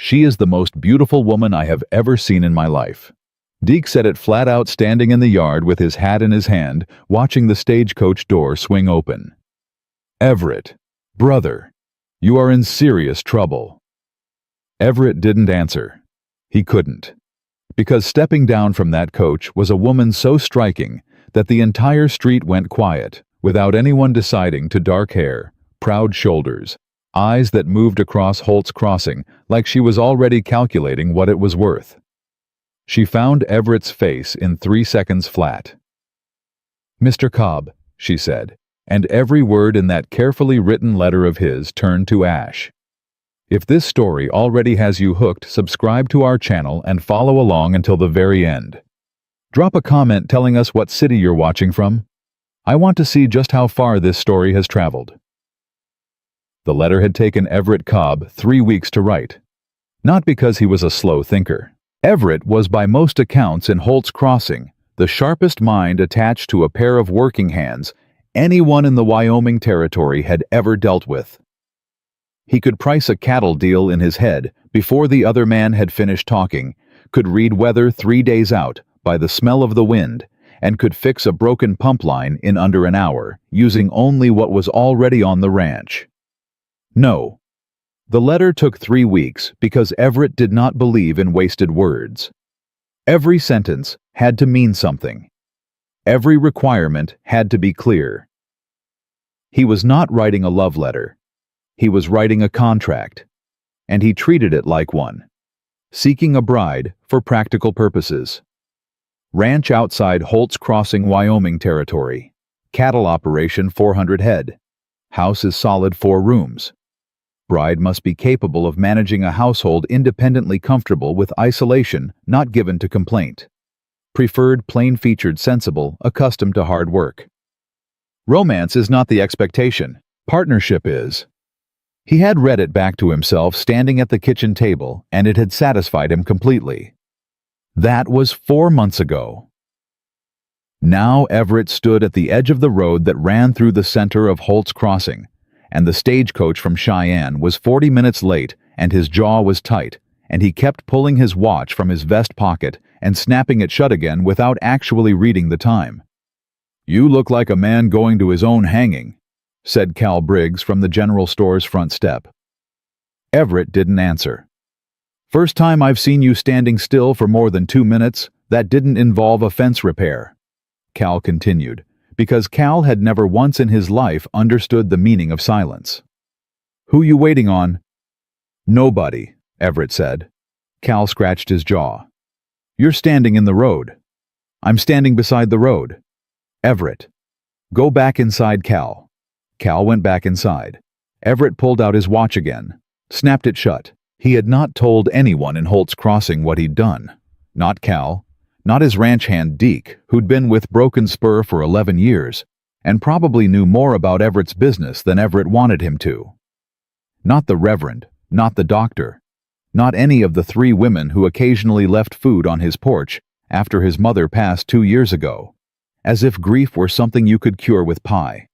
She is the most beautiful woman I have ever seen in my life. Deke said it flat out standing in the yard with his hat in his hand, watching the stagecoach door swing open. Everett, brother, you are in serious trouble. Everett didn't answer. He couldn't. Because stepping down from that coach was a woman so striking that the entire street went quiet, without anyone deciding to dark hair, proud shoulders, eyes that moved across Holt's Crossing like she was already calculating what it was worth. She found Everett's face in 3 seconds flat. "Mr. Cobb," she said, and every word in that carefully written letter of his turned to ash. If this story already has you hooked, subscribe to our channel and follow along until the very end. Drop a comment telling us what city you're watching from. I want to see just how far this story has traveled. The letter had taken Everett Cobb 3 weeks to write. Not because he was a slow thinker. Everett was by most accounts in Holt's Crossing the sharpest mind attached to a pair of working hands anyone in the Wyoming Territory had ever dealt with. He could price a cattle deal in his head before the other man had finished talking, could read weather 3 days out by the smell of the wind, and could fix a broken pump line in under an hour, using only what was already on the ranch. No. The letter took 3 weeks because Everett did not believe in wasted words. Every sentence had to mean something. Every requirement had to be clear. He was not writing a love letter. He was writing a contract, and he treated it like one, seeking a bride for practical purposes. Ranch outside Holt's Crossing, Wyoming Territory. Cattle operation 400 head. House is solid 4 rooms. Bride must be capable of managing a household independently comfortable with isolation, not given to complaint. Preferred plain-featured, sensible, accustomed to hard work. Romance is not the expectation. Partnership is. He had read it back to himself standing at the kitchen table, and it had satisfied him completely. That was 4 months ago. Now Everett stood at the edge of the road that ran through the center of Holt's Crossing, and the stagecoach from Cheyenne was 40 minutes late, and his jaw was tight, and he kept pulling his watch from his vest pocket and snapping it shut again without actually reading the time. "You look like a man going to his own hanging," said Cal Briggs from the general store's front step. Everett didn't answer. "First time I've seen you standing still for more than 2 minutes that didn't involve a fence repair," Cal continued, because Cal had never once in his life understood the meaning of silence. "Who you waiting on?" "Nobody," Everett said. Cal scratched his jaw. "You're standing in the road." "I'm standing beside the road." "Everett, go back inside, Cal." Cal went back inside. Everett pulled out his watch again, snapped it shut. He had not told anyone in Holt's Crossing what he'd done. Not Cal, not his ranch hand Deke, who'd been with Broken Spur for 11 years, and probably knew more about Everett's business than Everett wanted him to. Not the Reverend, not the doctor, not any of the 3 women who occasionally left food on his porch after his mother passed 2 years ago, as if grief were something you could cure with pie.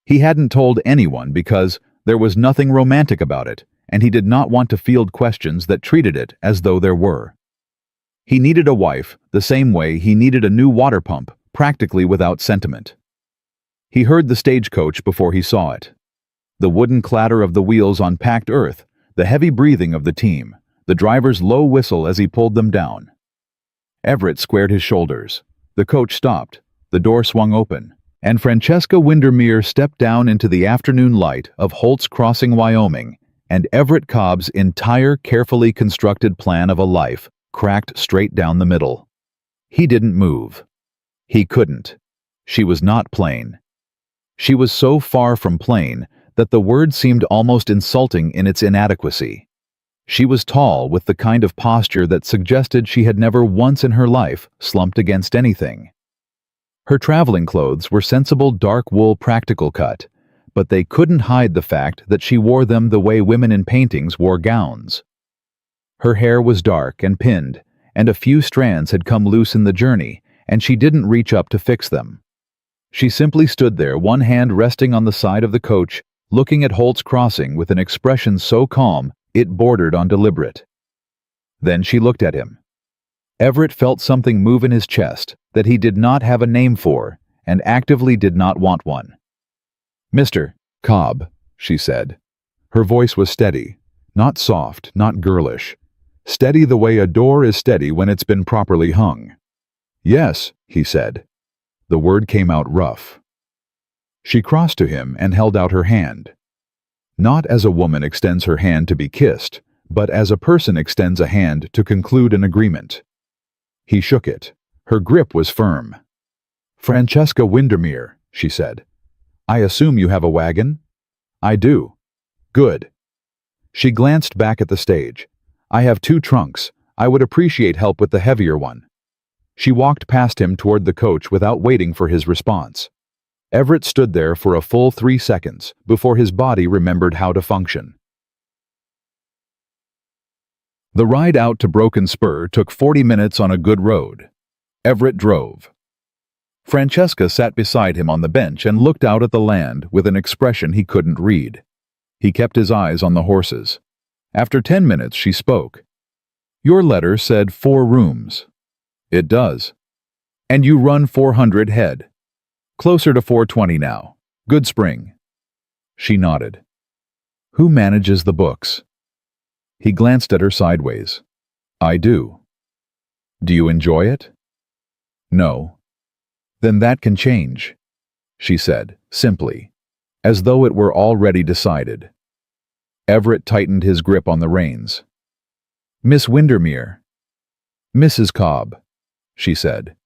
He hadn't told anyone because there was nothing romantic about it, and he did not want to field questions that treated it as though there were. He needed a wife the same way he needed a new water pump, practically without sentiment. He heard the stagecoach before he saw it. The wooden clatter of the wheels on packed earth, the heavy breathing of the team, the driver's low whistle as he pulled them down. Everett squared his shoulders. The coach stopped, the door swung open, and Francesca Windermere stepped down into the afternoon light of Holt's Crossing, Wyoming, and Everett Cobb's entire carefully constructed plan of a life cracked straight down the middle. He didn't move. He couldn't. She was not plain. She was so far from plain that the word seemed almost insulting in its inadequacy. She was tall with the kind of posture that suggested she had never once in her life slumped against anything. Her traveling clothes were sensible dark wool practical cut, but they couldn't hide the fact that she wore them the way women in paintings wore gowns. Her hair was dark and pinned, and a few strands had come loose in the journey, and she didn't reach up to fix them. She simply stood there, one hand resting on the side of the coach, looking at Holt's Crossing with an expression so calm It bordered on deliberate. Then she looked at him. Everett felt something move in his chest that he did not have a name for and actively did not want one. "Mr. Cobb," she said. Her voice was steady, not soft, not girlish. Steady the way a door is steady when it's been properly hung. "Yes," he said. The word came out rough. She crossed to him and held out her hand. Not as a woman extends her hand to be kissed, but as a person extends a hand to conclude an agreement. He shook it. Her grip was firm. "Francesca Windermere," she said. "I assume you have a wagon?" "I do." "Good." She glanced back at the stage. "I have 2 trunks. I would appreciate help with the heavier one." She walked past him toward the coach without waiting for his response. Everett stood there for a full 3 seconds before his body remembered how to function. The ride out to Broken Spur took 40 minutes on a good road. Everett drove. Francesca sat beside him on the bench and looked out at the land with an expression he couldn't read. He kept his eyes on the horses. After 10 minutes, she spoke. "Your letter said 4 rooms." "It does." "And you run 400 head." "Closer to 420 now. Good spring." She nodded. "Who manages the books?" He glanced at her sideways. "I do." "Do you enjoy it?" "No." "Then that can change," she said, simply, as though it were already decided. Everett tightened his grip on the reins. "Miss Windermere." "Mrs. Cobb," she said.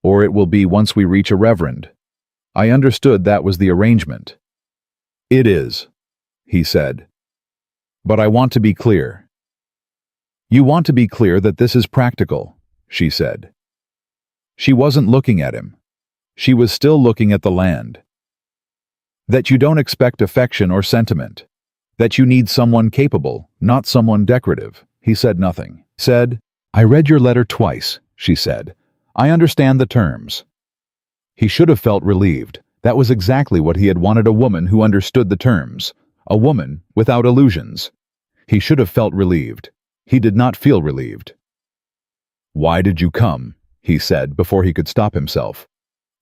"Or it will be once we reach a reverend. I understood that was the arrangement." "It is," he said. "But I want to be clear." "You want to be clear that this is practical," she said. She wasn't looking at him. She was still looking at the land. "That you don't expect affection or sentiment. That you need someone capable, not someone decorative." He said nothing. "Said, I read your letter twice," she said. "I understand the terms." He should have felt relieved. That was exactly what he had wanted, a woman who understood the terms. A woman without illusions. He should have felt relieved. He did not feel relieved. "Why did you come?" he said before he could stop himself.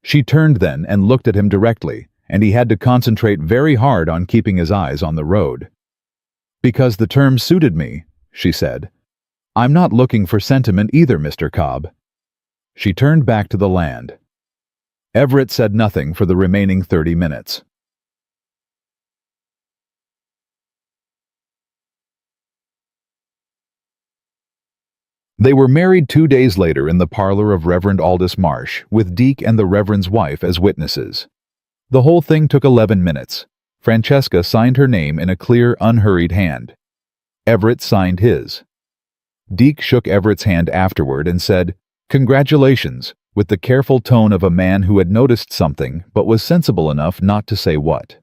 She turned then and looked at him directly, and he had to concentrate very hard on keeping his eyes on the road. "Because the terms suited me," she said. "I'm not looking for sentiment either, Mr. Cobb." She turned back to the land. Everett said nothing for the remaining 30 minutes. They were married 2 days later in the parlor of Reverend Aldous Marsh, with Deke and the Reverend's wife as witnesses. The whole thing took 11 minutes. Francesca signed her name in a clear, unhurried hand. Everett signed his. Deke shook Everett's hand afterward and said, "Congratulations," with the careful tone of a man who had noticed something but was sensible enough not to say what.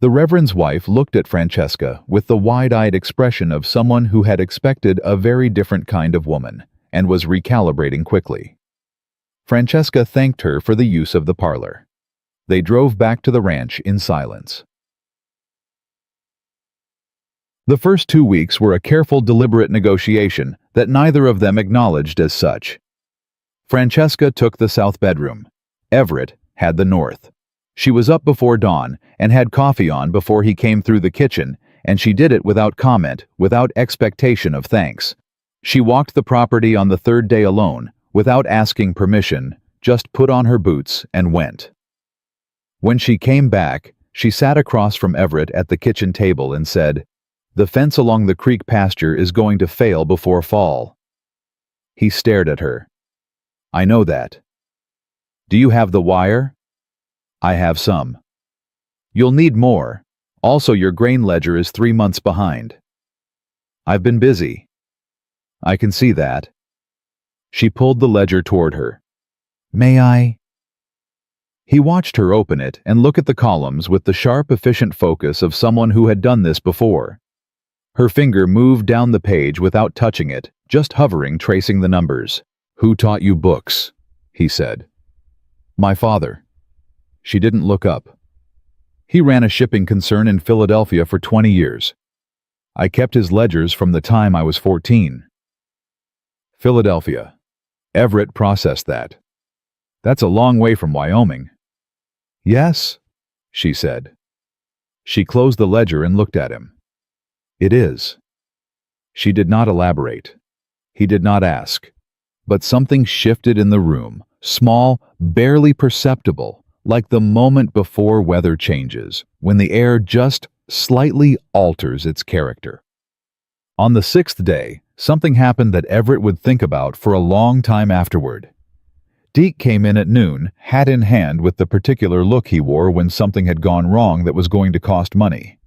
The Reverend's wife looked at Francesca with the wide-eyed expression of someone who had expected a very different kind of woman and was recalibrating quickly. Francesca thanked her for the use of the parlor. They drove back to the ranch in silence. The first 2 weeks were a careful, deliberate negotiation that neither of them acknowledged as such. Francesca took the south bedroom. Everett had the north. She was up before dawn and had coffee on before he came through the kitchen, and she did it without comment, without expectation of thanks. She walked the property on the 3rd day alone, without asking permission, just put on her boots and went. When she came back, she sat across from Everett at the kitchen table and said, "The fence along the creek pasture is going to fail before fall." He stared at her. "I know that." "Do you have the wire?" "I have some." "You'll need more. Also, your grain ledger is 3 months behind." "I've been busy." "I can see that." She pulled the ledger toward her. "May I?" He watched her open it and look at the columns with the sharp, efficient focus of someone who had done this before. Her finger moved down the page without touching it, just hovering, tracing the numbers. "Who taught you books?" he said. "My father." She didn't look up. "He ran a shipping concern in Philadelphia for 20 years. I kept his ledgers from the time I was 14. Philadelphia. Everett processed that. That's a long way from Wyoming. Yes, she said. She closed the ledger and looked at him. It is. She did not elaborate. He did not ask. But something shifted in the room, small, barely perceptible, like the moment before weather changes, when the air just slightly alters its character. On the 6th day, something happened that Everett would think about for a long time afterward. Deke came in at noon, hat in hand, with the particular look he wore when something had gone wrong that was going to cost money.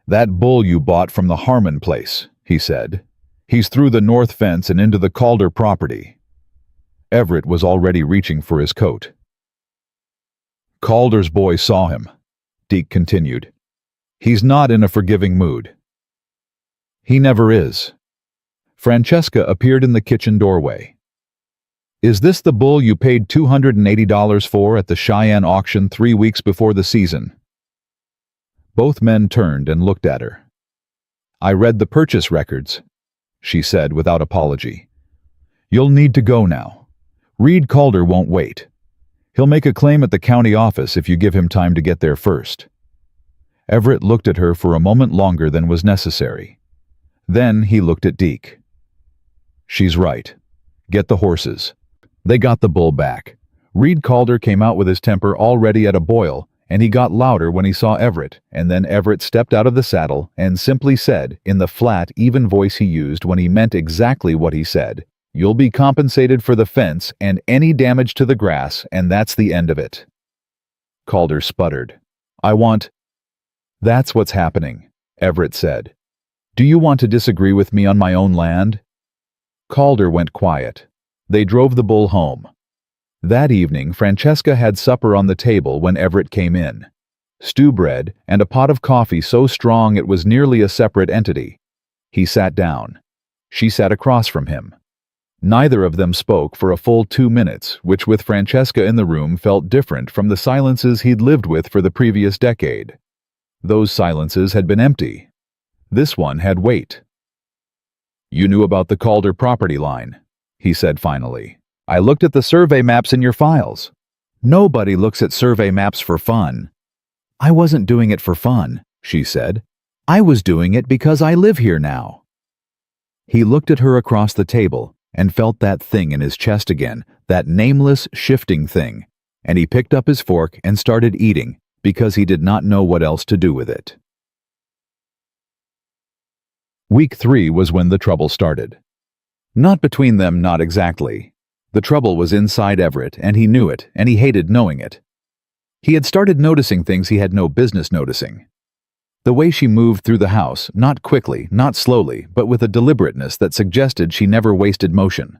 "That bull you bought from the Harmon place," he said. "He's through the north fence and into the Calder property." Everett was already reaching for his coat. "Calder's boy saw him," Deke continued. "He's not in a forgiving mood." "He never is." Francesca appeared in the kitchen doorway. "Is this the bull you paid $280 for at the Cheyenne auction 3 weeks before the season?" Both men turned and looked at her. "I read the purchase records," she said without apology. "You'll need to go now. Reed Calder won't wait. He'll make a claim at the county office if you give him time to get there first." Everett looked at her for a moment longer than was necessary. Then he looked at Deke. "She's right. Get the horses." They got the bull back. Reed Calder came out with his temper already at a boil, and he got louder when he saw Everett, and then Everett stepped out of the saddle and simply said, in the flat, even voice he used when he meant exactly what he said, "You'll be compensated for the fence and any damage to the grass, and that's the end of it." Calder sputtered. "That's what's happening," Everett said. "Do you want to disagree with me on my own land?" Calder went quiet. They drove the bull home. That evening, Francesca had supper on the table when Everett came in. Stew bread and a pot of coffee so strong it was nearly a separate entity. He sat down. She sat across from him. Neither of them spoke for a full 2 minutes, which with Francesca in the room felt different from the silences he'd lived with for the previous decade. Those silences had been empty. This one had weight. "You knew about the Calder property line," he said finally. "I looked at the survey maps in your files." "Nobody looks at survey maps for fun." "I wasn't doing it for fun," she said. "I was doing it because I live here now." He looked at her across the table and felt that thing in his chest again, that nameless, shifting thing, and he picked up his fork and started eating because he did not know what else to do with it. Week 3 was when the trouble started. Not between them, not exactly. The trouble was inside Everett, and he knew it, and he hated knowing it. He had started noticing things he had no business noticing. The way she moved through the house, not quickly, not slowly, but with a deliberateness that suggested she never wasted motion.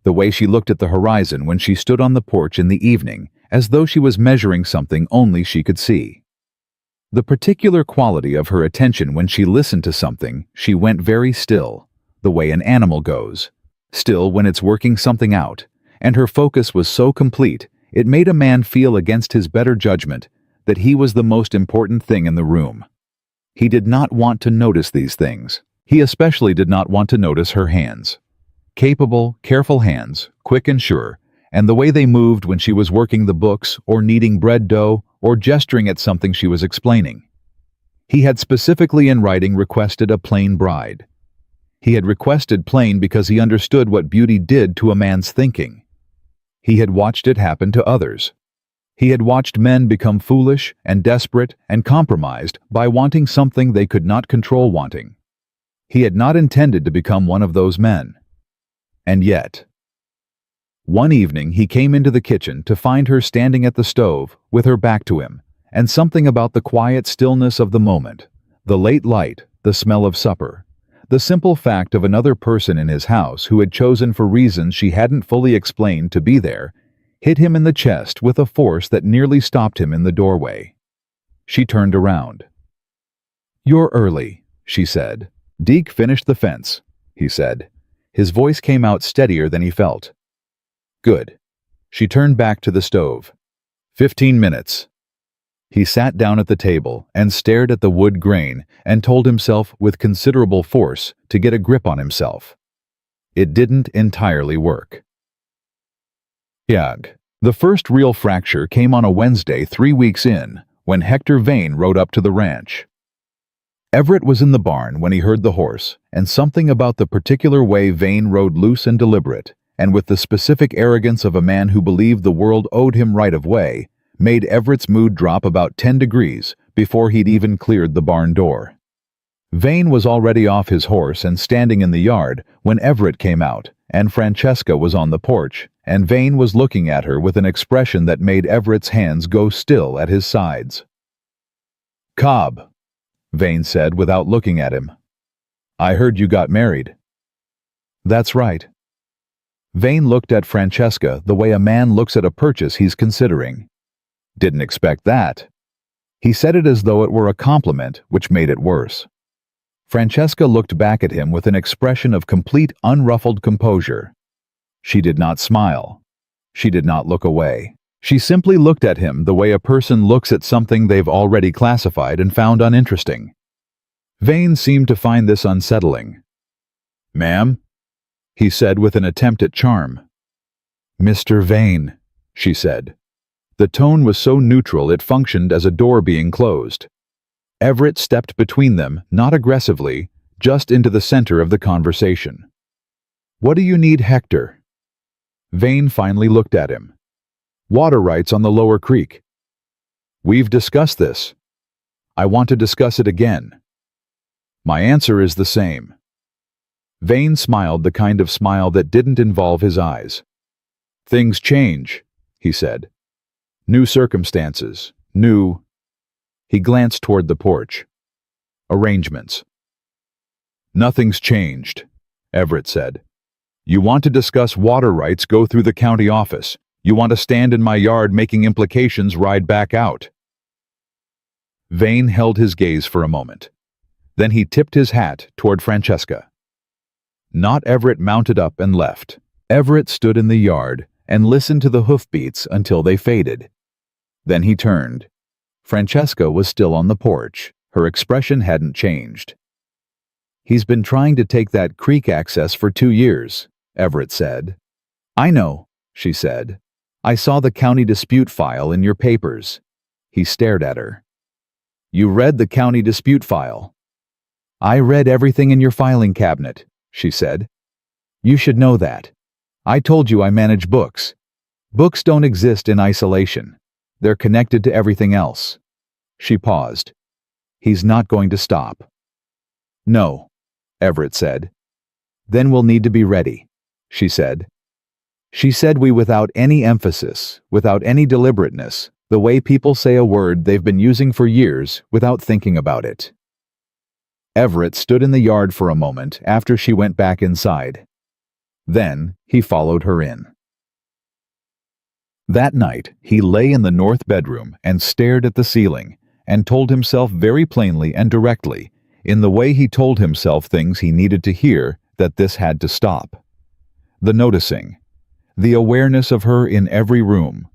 The way she looked at the horizon when she stood on the porch in the evening, as though she was measuring something only she could see. The particular quality of her attention when she listened to something, she went very still, the way an animal goes, still when it's working something out, and her focus was so complete, it made a man feel against his better judgment that he was the most important thing in the room. He did not want to notice these things. He especially did not want to notice her hands. Capable, careful hands, quick and sure, and the way they moved when she was working the books or kneading bread dough or gesturing at something she was explaining. He had specifically in writing requested a plain bride. He had requested plain because he understood what beauty did to a man's thinking. He had watched it happen to others. He had watched men become foolish and desperate and compromised by wanting something they could not control wanting. He had not intended to become one of those men. And yet, one evening he came into the kitchen to find her standing at the stove with her back to him, and something about the quiet stillness of the moment, the late light, the smell of supper, the simple fact of another person in his house who had chosen for reasons she hadn't fully explained to be there, hit him in the chest with a force that nearly stopped him in the doorway. She turned around. "You're early," she said. "Deke finished the fence," he said. His voice came out steadier than he felt. "Good." She turned back to the stove. 15 minutes. He sat down at the table and stared at the wood grain and told himself with considerable force to get a grip on himself. It didn't entirely work. Yag. The first real fracture came on a Wednesday 3 weeks in, when Hector Vane rode up to the ranch. Everett was in the barn when he heard the horse, and something about the particular way Vane rode loose and deliberate, and with the specific arrogance of a man who believed the world owed him right of way, made Everett's mood drop about 10 degrees before he'd even cleared the barn door. Vane was already off his horse and standing in the yard when Everett came out, and Francesca was on the porch, and Vane was looking at her with an expression that made Everett's hands go still at his sides. "Cobb," Vane said without looking at him. "I heard you got married." "That's right." Vane looked at Francesca the way a man looks at a purchase he's considering. Didn't expect that. He said it as though it were a compliment, which made it worse. Francesca looked back at him with an expression of complete unruffled composure. She did not smile. She did not look away. She simply looked at him the way a person looks at something they've already classified and found uninteresting. Vane seemed to find this unsettling. "Ma'am?" he said with an attempt at charm. "Mr. Vane," she said. The tone was so neutral it functioned as a door being closed. Everett stepped between them, not aggressively, just into the center of the conversation. "What do you need, Hector?" Vane finally looked at him. "Water rights on the lower creek." "We've discussed this. I want to discuss it again." "My answer is the same." Vane smiled the kind of smile that didn't involve his eyes. "Things change," he said. "New circumstances, new—" He glanced toward the porch. "Arrangements." "Nothing's changed," Everett said. "You want to discuss water rights, go through the county office. You want to stand in my yard making implications, ride back out." Vane held his gaze for a moment. Then he tipped his hat toward Francesca. Not Everett mounted up and left. Everett stood in the yard and listened to the hoofbeats until they faded. Then he turned. Francesca was still on the porch. Her expression hadn't changed. "He's been trying to take that creek access for 2 years, Everett said. "I know," she said. "I saw the county dispute file in your papers." He stared at her. "You read the county dispute file?" "I read everything in your filing cabinet," she said. "You should know that. I told you I manage books. Books don't exist in isolation. They're connected to everything else." She paused. "He's not going to stop." "No," Everett said. "Then we'll need to be ready," she said. She said we without any emphasis, without any deliberateness, the way people say a word they've been using for years without thinking about it. Everett stood in the yard for a moment after she went back inside. Then he followed her in. That night, he lay in the north bedroom and stared at the ceiling, and told himself very plainly and directly, in the way he told himself things he needed to hear, that this had to stop. The noticing, the awareness of her in every room,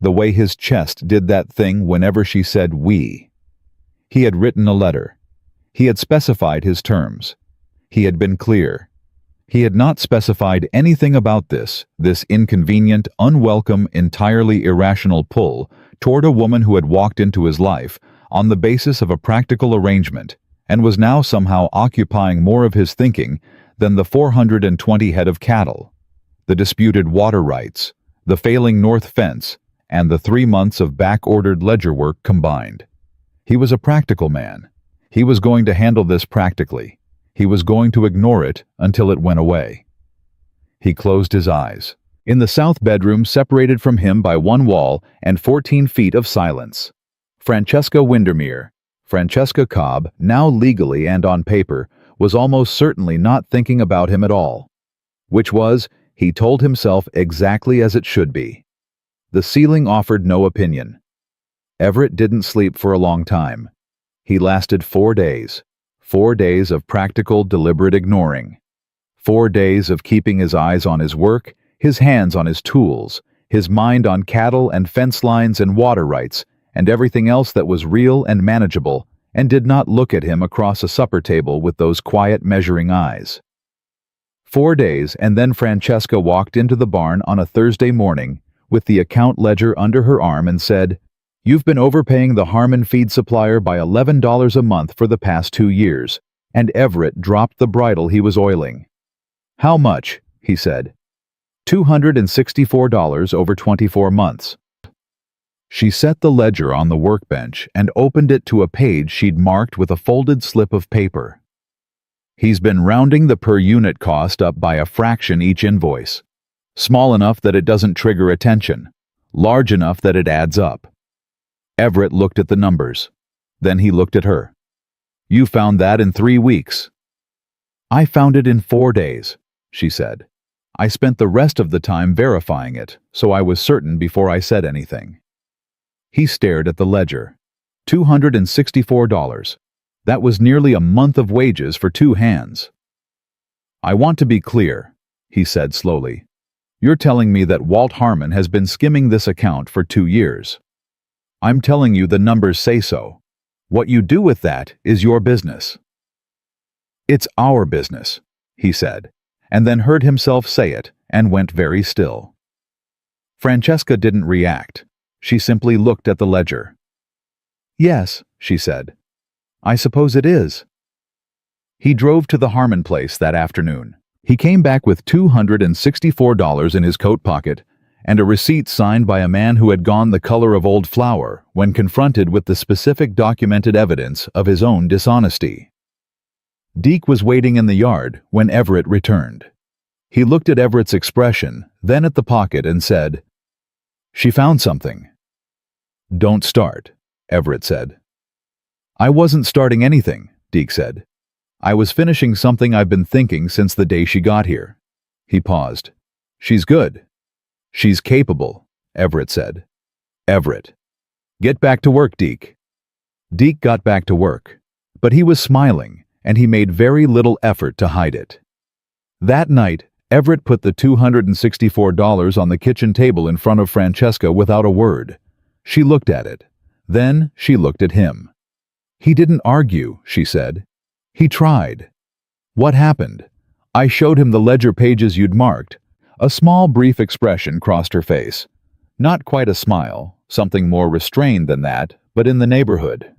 the way his chest did that thing whenever she said "we." He had written a letter. He had specified his terms. He had been clear. He had not specified anything about this inconvenient, unwelcome, entirely irrational pull toward a woman who had walked into his life on the basis of a practical arrangement and was now somehow occupying more of his thinking than the 420 head of cattle, the disputed water rights, the failing north fence, and the 3 months of back-ordered ledger work combined. He was a practical man. He was going to handle this practically. He was going to ignore it until it went away. He closed his eyes. In the south bedroom, separated from him by 1 wall and 14 feet of silence, Francesca Windermere, Francesca Cobb, now legally and on paper, was almost certainly not thinking about him at all. Which was, he told himself, exactly as it should be. The ceiling offered no opinion. Everett didn't sleep for a long time. He lasted 4 days. 4 days of practical, deliberate ignoring. 4 days of keeping his eyes on his work, his hands on his tools, his mind on cattle and fence lines and water rights, and everything else that was real and manageable, and did not look at him across a supper table with those quiet, measuring eyes. 4 days, and then Francesca walked into the barn on a Thursday morning with the account ledger under her arm and said, "You've been overpaying the Harmon feed supplier by $11 a month for the past 2 years," and Everett dropped the bridle he was oiling. "How much?" he said. $264 over 24 months. She set the ledger on the workbench and opened it to a page she'd marked with a folded slip of paper. "He's been rounding the per-unit cost up by a fraction each invoice. Small enough that it doesn't trigger attention, large enough that it adds up." Everett looked at the numbers. Then he looked at her. "You found that in 3 weeks." "I found it in 4 days," she said. "I spent the rest of the time verifying it, so I was certain before I said anything." He stared at the ledger. $264. That was nearly a month of wages for 2 hands. "I want to be clear," he said slowly. "You're telling me that Walt Harmon has been skimming this account for 2 years. I'm telling you the numbers say so. What you do with that is your business." "It's our business," he said, and then heard himself say it and went very still. Francesca didn't react. She simply looked at the ledger. "Yes," she said. "I suppose it is." He drove to the Harmon place that afternoon. He came back with $264 in his coat pocket and a receipt signed by a man who had gone the color of old flour when confronted with the specific documented evidence of his own dishonesty. Deke was waiting in the yard when Everett returned. He looked at Everett's expression, then at the pocket and said, "She found something." "Don't start," Everett said. "I wasn't starting anything," Deke said. "I was finishing something I've been thinking since the day she got here." He paused. "She's good." "She's capable," Everett said. "Everett. Get back to work, Deke." Deke got back to work, but he was smiling, and he made very little effort to hide it. That night, Everett put the $264 on the kitchen table in front of Francesca without a word. She looked at it. Then she looked at him. "He didn't argue," she said. "He tried." "What happened?" "I showed him the ledger pages you'd marked." A small, brief expression crossed her face. Not quite a smile, something more restrained than that, but in the neighborhood.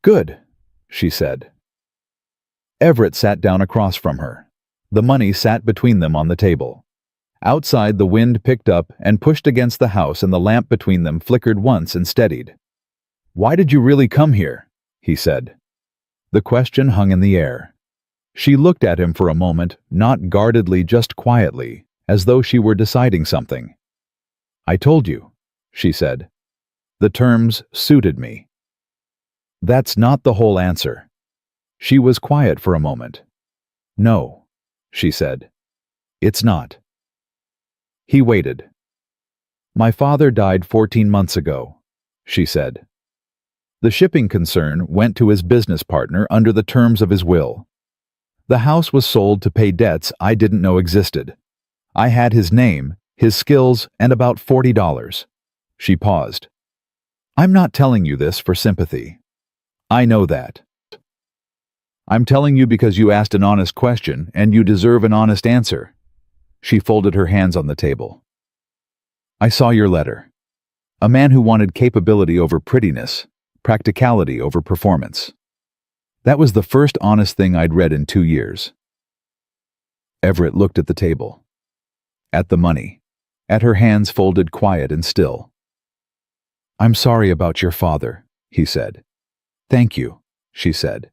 "Good," she said. Everett sat down across from her. The money sat between them on the table. Outside, the wind picked up and pushed against the house, and the lamp between them flickered once and steadied. "Why did you really come here?" he said. The question hung in the air. She looked at him for a moment, not guardedly, just quietly, as though she were deciding something. "I told you," she said. "The terms suited me." "That's not the whole answer." She was quiet for a moment. "No," she said. "It's not." He waited. "My father died 14 months ago," she said. The shipping concern went to his business partner under the terms of his will. The house was sold to pay debts I didn't know existed. I had his name, his skills, and about $40. She paused. "I'm not telling you this for sympathy. I know that. I'm telling you because you asked an honest question and you deserve an honest answer." She folded her hands on the table. "I saw your letter. A man who wanted capability over prettiness, practicality over performance. That was the first honest thing I'd read in 2 years." Everett looked at the table. At the money. At her hands folded quiet and still. "I'm sorry about your father," he said. "Thank you," she said.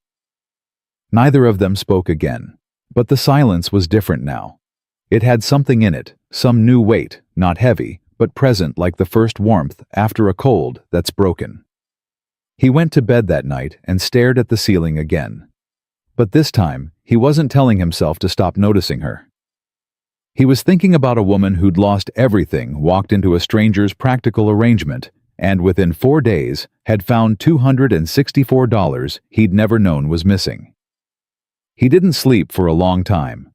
Neither of them spoke again, but the silence was different now. It had something in it, some new weight, not heavy, but present like the first warmth after a cold that's broken. He went to bed that night and stared at the ceiling again. But this time, he wasn't telling himself to stop noticing her. He was thinking about a woman who'd lost everything, walked into a stranger's practical arrangement, and within 4 days had found $264 he'd never known was missing. He didn't sleep for a long time.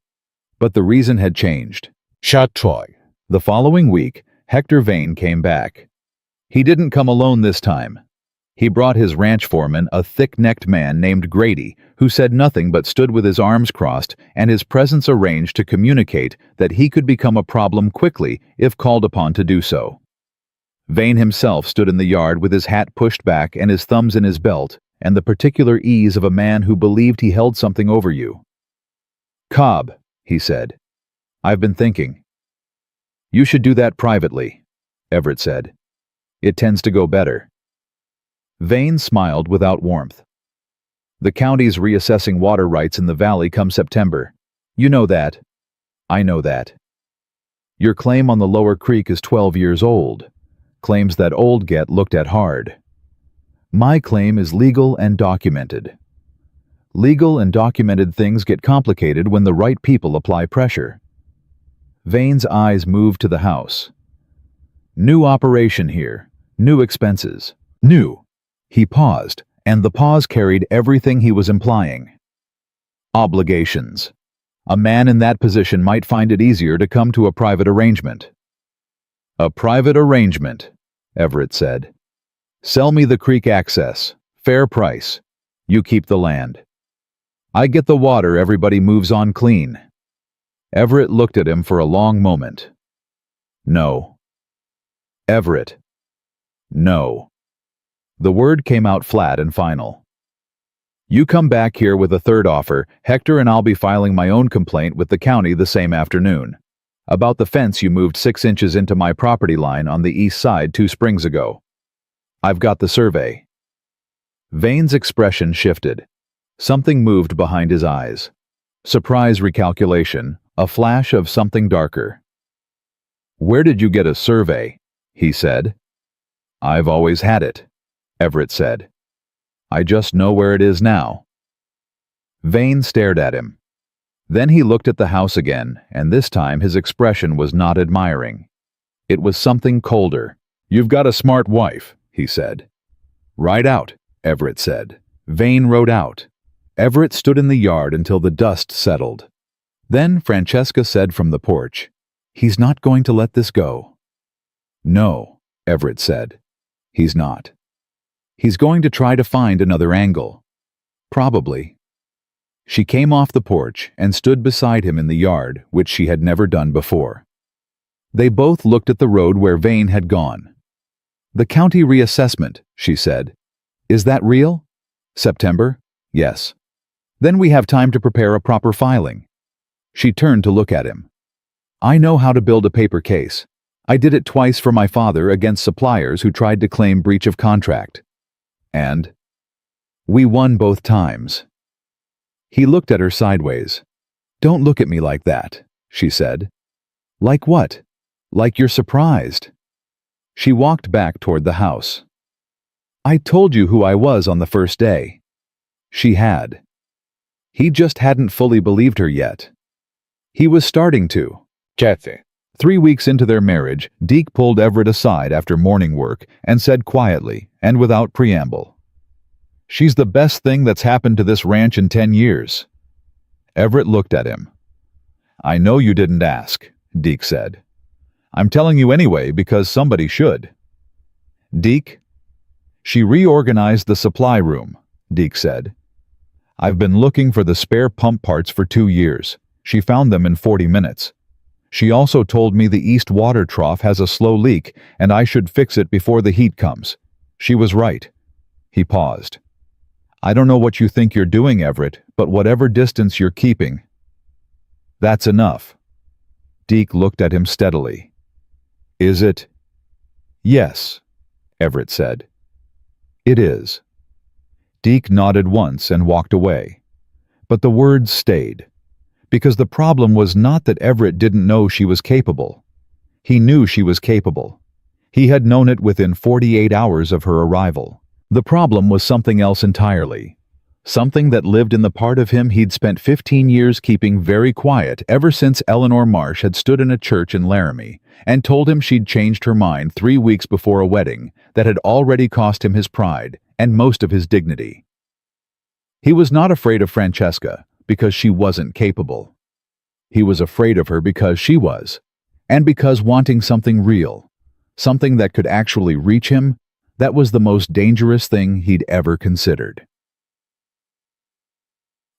But the reason had changed. Chattoy. The following week, Hector Vane came back. He didn't come alone this time. He brought his ranch foreman, a thick-necked man named Grady, who said nothing but stood with his arms crossed and his presence arranged to communicate that he could become a problem quickly if called upon to do so. Vane himself stood in the yard with his hat pushed back and his thumbs in his belt, and the particular ease of a man who believed he held something over you. "Cobb," he said, "I've been thinking." "You should do that privately," Everett said. "It tends to go better." Vane smiled without warmth. "The county's reassessing water rights in the valley come September. You know that. I know that. Your claim on the lower creek is 12 years old. Claims that old get looked at hard. My claim is legal and documented. Legal and documented things get complicated when the right people apply pressure." Vane's eyes moved to the house. "New operation here. New expenses. New." He paused, and the pause carried everything he was implying. "Obligations. A man in that position might find it easier to come to a private arrangement." "A private arrangement," Everett said. "Sell me the creek access. Fair price. You keep the land. I get the water, everybody moves on clean." Everett looked at him for a long moment. "No." "Everett." "No." The word came out flat and final. "You come back here with a third offer, Hector, and I'll be filing my own complaint with the county the same afternoon. About the fence you moved 6 inches into my property line on the east side 2 springs ago. I've got the survey." Vane's expression shifted. Something moved behind his eyes. Surprise, recalculation, a flash of something darker. "Where did you get a survey?" he said. "I've always had it," Everett said. "I just know where it is now." Vane stared at him. Then he looked at the house again, and this time his expression was not admiring. It was something colder. "You've got a smart wife," he said. "Ride out," Everett said. Vane rode out. Everett stood in the yard until the dust settled. Then Francesca said from the porch, "He's not going to let this go." "No," Everett said. "He's not. He's going to try to find another angle. Probably." She came off the porch and stood beside him in the yard, which she had never done before. They both looked at the road where Vane had gone. "The county reassessment," she said. "Is that real?" "September?" "Yes." "Then we have time to prepare a proper filing." She turned to look at him. "I know how to build a paper case. I did it twice for my father against suppliers who tried to claim breach of contract. And we won both times." He looked at her sideways. "Don't look at me like that," she said. "Like what? Like you're surprised." She walked back toward the house. "I told you who I was on the first day." She had. He just hadn't fully believed her yet. He was starting to. Kathy. 3 weeks into their marriage, Deke pulled Everett aside after morning work and said quietly and without preamble, "She's the best thing that's happened to this ranch in 10 years. Everett looked at him. "I know you didn't ask," Deke said. "I'm telling you anyway because somebody should." "Deke?" "She reorganized the supply room," Deke said. "I've been looking for the spare pump parts for 2 years. She found them in 40 minutes. She also told me the east water trough has a slow leak and I should fix it before the heat comes. She was right." He paused. "I don't know what you think you're doing, Everett, but whatever distance you're keeping." "That's enough." Deke looked at him steadily. "Is it?" "Yes," Everett said. "It is." Deke nodded once and walked away. But the words stayed. Because the problem was not that Everett didn't know she was capable. He knew she was capable. He had known it within 48 hours of her arrival. The problem was something else entirely. Something that lived in the part of him he'd spent 15 years keeping very quiet ever since Eleanor Marsh had stood in a church in Laramie and told him she'd changed her mind 3 weeks before a wedding that had already cost him his pride and most of his dignity. He was not afraid of Francesca because she wasn't capable. He was afraid of her because she was, and because wanting something real, something that could actually reach him, that was the most dangerous thing he'd ever considered.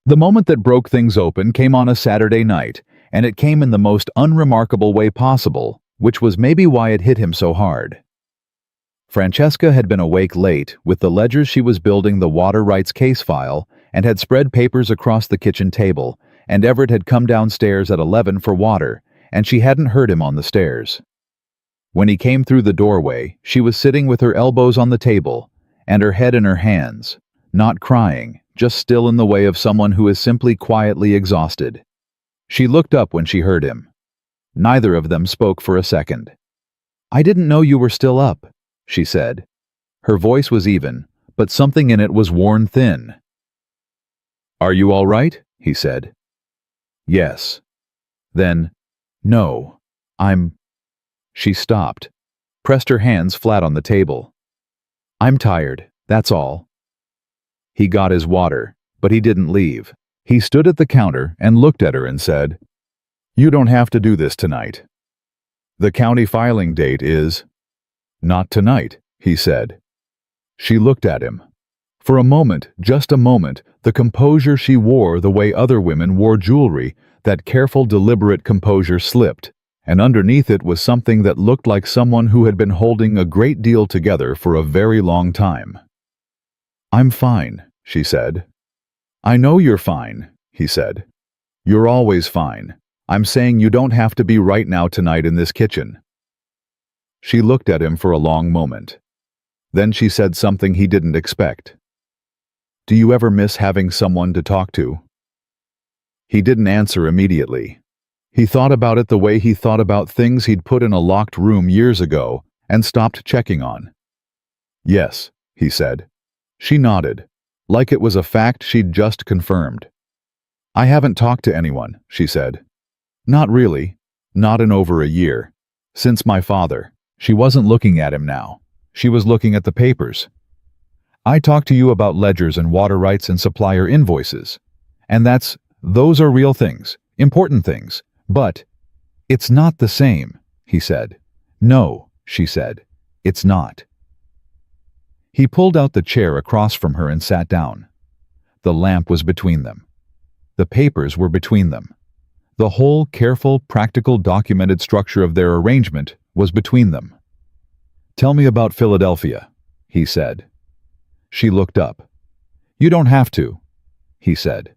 The moment that broke things open came on a Saturday night, and it came in the most unremarkable way possible, which was maybe why it hit him so hard. Francesca had been awake late with the ledgers she was building the water rights case file and had spread papers across the kitchen table, and Everett had come downstairs at 11 for water, and she hadn't heard him on the stairs. When he came through the doorway, she was sitting with her elbows on the table and her head in her hands, not crying, just still in the way of someone who is simply quietly exhausted. She looked up when she heard him. Neither of them spoke for a second. "I didn't know you were still up," she said. Her voice was even, but something in it was worn thin. "Are you all right?" he said. "Yes." Then, "No, I'm—" She stopped, pressed her hands flat on the table. "I'm tired, that's all." He got his water, but he didn't leave. He stood at the counter and looked at her and said, "You don't have to do this tonight. The county filing date is—" "Not tonight," he said. She looked at him. For a moment, just a moment, the composure she wore the way other women wore jewelry, that careful, deliberate composure slipped, and underneath it was something that looked like someone who had been holding a great deal together for a very long time. "I'm fine," she said. "I know you're fine," he said. "You're always fine. I'm saying you don't have to be right now tonight in this kitchen." She looked at him for a long moment. Then she said something he didn't expect. "Do you ever miss having someone to talk to?" He didn't answer immediately. He thought about it the way he thought about things he'd put in a locked room years ago and stopped checking on. "Yes," he said. She nodded, like it was a fact she'd just confirmed. "I haven't talked to anyone," she said. "Not really. Not in over a year. Since my father." She wasn't looking at him now. She was looking at the papers. "I talked to you about ledgers and water rights and supplier invoices. And those are real things, important things. But it's not the same," he said. "No," she said. "It's not." He pulled out the chair across from her and sat down. The lamp was between them. The papers were between them. The whole careful, practical, documented structure of their arrangement was between them. "Tell me about Philadelphia," he said. She looked up. "You don't have to," he said.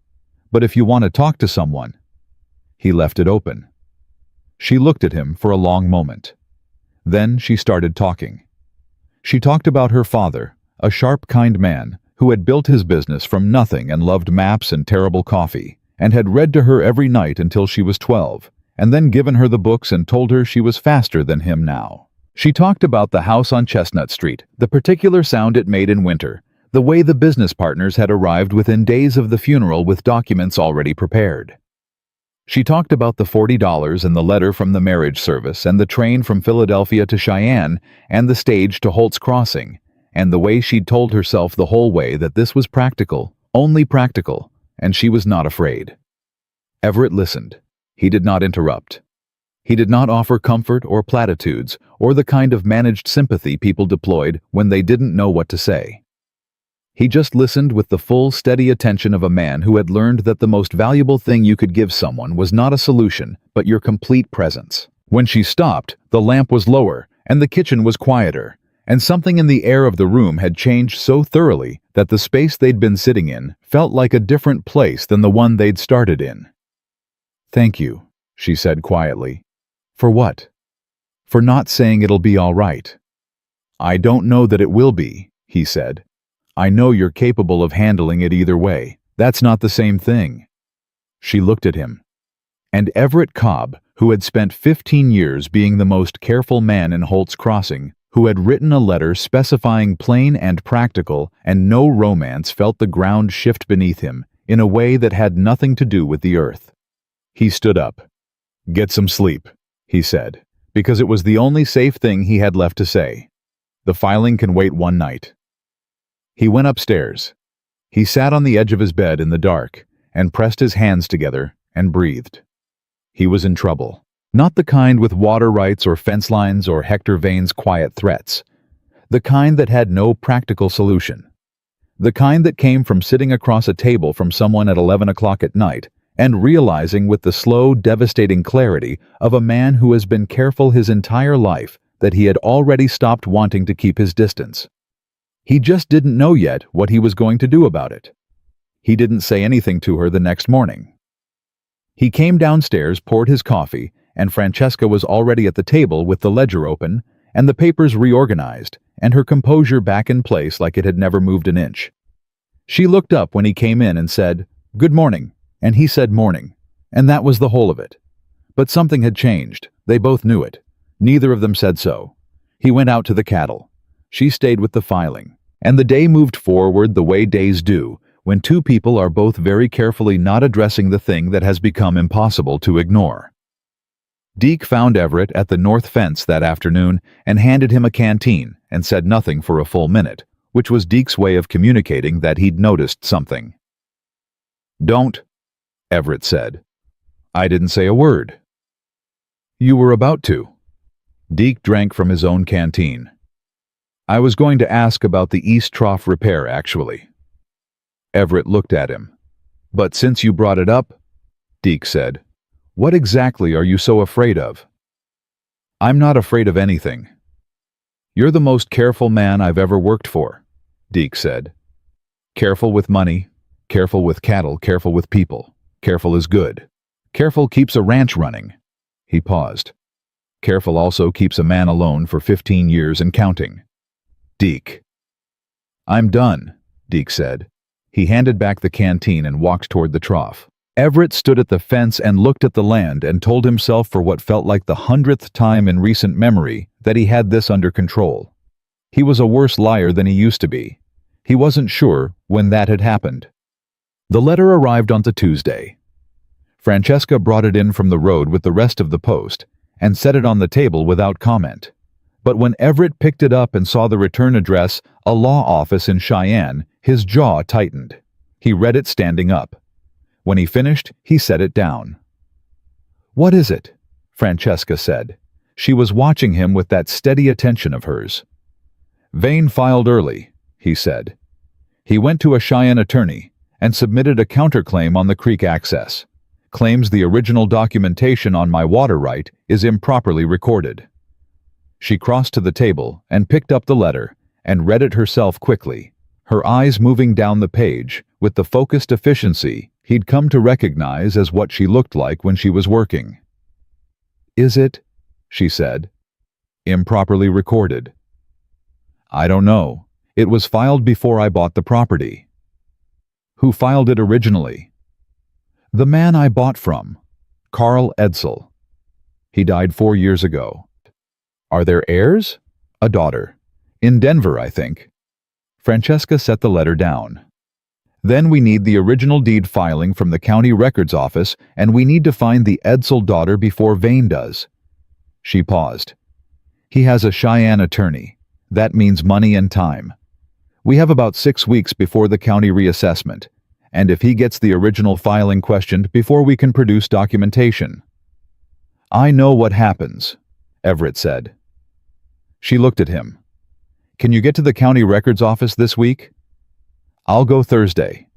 "But if you want to talk to someone—" He left it open. She looked at him for a long moment. Then she started talking. She talked about her father, a sharp, kind man who had built his business from nothing and loved maps and terrible coffee, and had read to her every night until she was 12, and then given her the books and told her she was faster than him now. She talked about the house on Chestnut Street, the particular sound it made in winter, the way the business partners had arrived within days of the funeral with documents already prepared. She talked about the $40 and the letter from the marriage service and the train from Philadelphia to Cheyenne and the stage to Holt's Crossing, and the way she'd told herself the whole way that this was practical, only practical, and she was not afraid. Everett listened. He did not interrupt. He did not offer comfort or platitudes or the kind of managed sympathy people deployed when they didn't know what to say. He just listened with the full, steady attention of a man who had learned that the most valuable thing you could give someone was not a solution, but your complete presence. When she stopped, the lamp was lower, and the kitchen was quieter, and something in the air of the room had changed so thoroughly that the space they'd been sitting in felt like a different place than the one they'd started in. "Thank you," she said quietly. "For what?" "For not saying it'll be all right." "I don't know that it will be," he said. "I know you're capable of handling it either way. That's not the same thing." She looked at him. And Everett Cobb, who had spent 15 years being the most careful man in Holt's Crossing, who had written a letter specifying plain and practical and no romance, felt the ground shift beneath him in a way that had nothing to do with the earth. He stood up. "Get some sleep," he said, because it was the only safe thing he had left to say. "The filing can wait one night." He went upstairs. He sat on the edge of his bed in the dark and pressed his hands together and breathed. He was in trouble. Not the kind with water rights or fence lines or Hector Vane's quiet threats. The kind that had no practical solution. The kind that came from sitting across a table from someone at 11 o'clock at night and realizing with the slow, devastating clarity of a man who has been careful his entire life that he had already stopped wanting to keep his distance. He just didn't know yet what he was going to do about it. He didn't say anything to her the next morning. He came downstairs, poured his coffee, and Francesca was already at the table with the ledger open and the papers reorganized and her composure back in place like it had never moved an inch. She looked up when he came in and said, "Good morning," and he said morning, and that was the whole of it. But something had changed. They both knew it. Neither of them said so. He went out to the cattle. She stayed with the filing. And the day moved forward the way days do, when two people are both very carefully not addressing the thing that has become impossible to ignore. Deke found Everett at the north fence that afternoon and handed him a canteen and said nothing for a full minute, which was Deke's way of communicating that he'd noticed something. "Don't," Everett said. "I didn't say a word." "You were about to." Deke drank from his own canteen. "I was going to ask about the East Trough repair, actually." Everett looked at him. "But since you brought it up," Deke said, "what exactly are you so afraid of?" "I'm not afraid of anything." "You're the most careful man I've ever worked for," Deke said. "Careful with money, careful with cattle, careful with people. Careful is good. Careful keeps a ranch running." He paused. "Careful also keeps a man alone for 15 years and counting." "Deke." "I'm done," Deke said. He handed back the canteen and walked toward the trough. Everett stood at the fence and looked at the land and told himself for what felt like the 100th time in recent memory that he had this under control. He was a worse liar than he used to be. He wasn't sure when that had happened. The letter arrived on the Tuesday. Francesca brought it in from the road with the rest of the post and set it on the table without comment. But when Everett picked it up and saw the return address, a law office in Cheyenne, his jaw tightened. He read it standing up. When he finished, he set it down. "What is it?" Francesca said. She was watching him with that steady attention of hers. "Vane filed early," he said. "He went to a Cheyenne attorney and submitted a counterclaim on the creek access. Claims the original documentation on my water right is improperly recorded." She crossed to the table and picked up the letter and read it herself quickly, her eyes moving down the page with the focused efficiency he'd come to recognize as what she looked like when she was working. "Is it?" she said. "Improperly recorded." "I don't know. It was filed before I bought the property." "Who filed it originally?" "The man I bought from, Carl Edsel. He died 4 years ago." "Are there heirs?" "A daughter. In Denver, I think." Francesca set the letter down. "Then we need the original deed filing from the county records office, and we need to find the Edsel daughter before Vane does." She paused. "He has a Cheyenne attorney. That means money and time. We have about 6 weeks before the county reassessment, and if he gets the original filing questioned before we can produce documentation." "I know what happens," Everett said. She looked at him. "Can you get to the county records office this week?" "I'll go Thursday."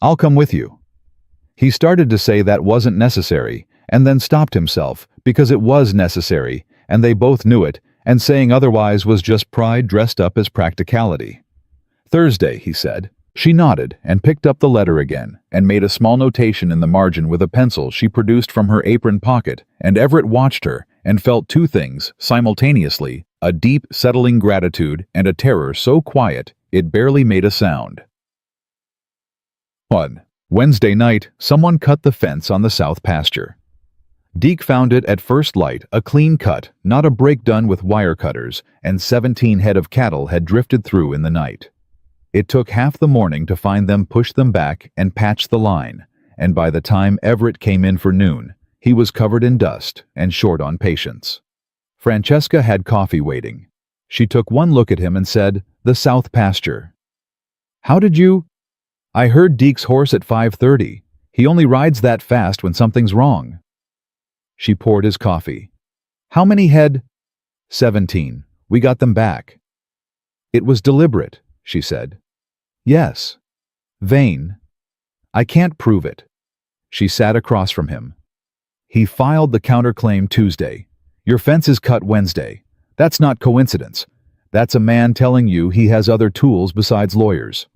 "I'll come with you." He started to say that wasn't necessary, and then stopped himself because it was necessary, and they both knew it, and saying otherwise was just pride dressed up as practicality. "Thursday," he said. She nodded and picked up the letter again and made a small notation in the margin with a pencil she produced from her apron pocket, and Everett watched her and felt two things simultaneously, a deep, settling gratitude and a terror so quiet it barely made a sound. 1. Wednesday night, someone cut the fence on the south pasture. Deke found it at first light a clean cut, not a break done with wire cutters, and 17 head of cattle had drifted through in the night. It took half the morning to find them, push them back, and patch the line, and by the time Everett came in for noon, he was covered in dust and short on patience. Francesca had coffee waiting. She took one look at him and said, "The south pasture." "How did you—" "I heard Deke's horse at 5:30. He only rides that fast when something's wrong." She poured his coffee. How many head? 17. We got them back. It was deliberate, she said. Yes. Vain. I can't prove it. She sat across from him. He filed the counterclaim Tuesday. Your fence is cut Wednesday. That's not coincidence. That's a man telling you he has other tools besides lawyers.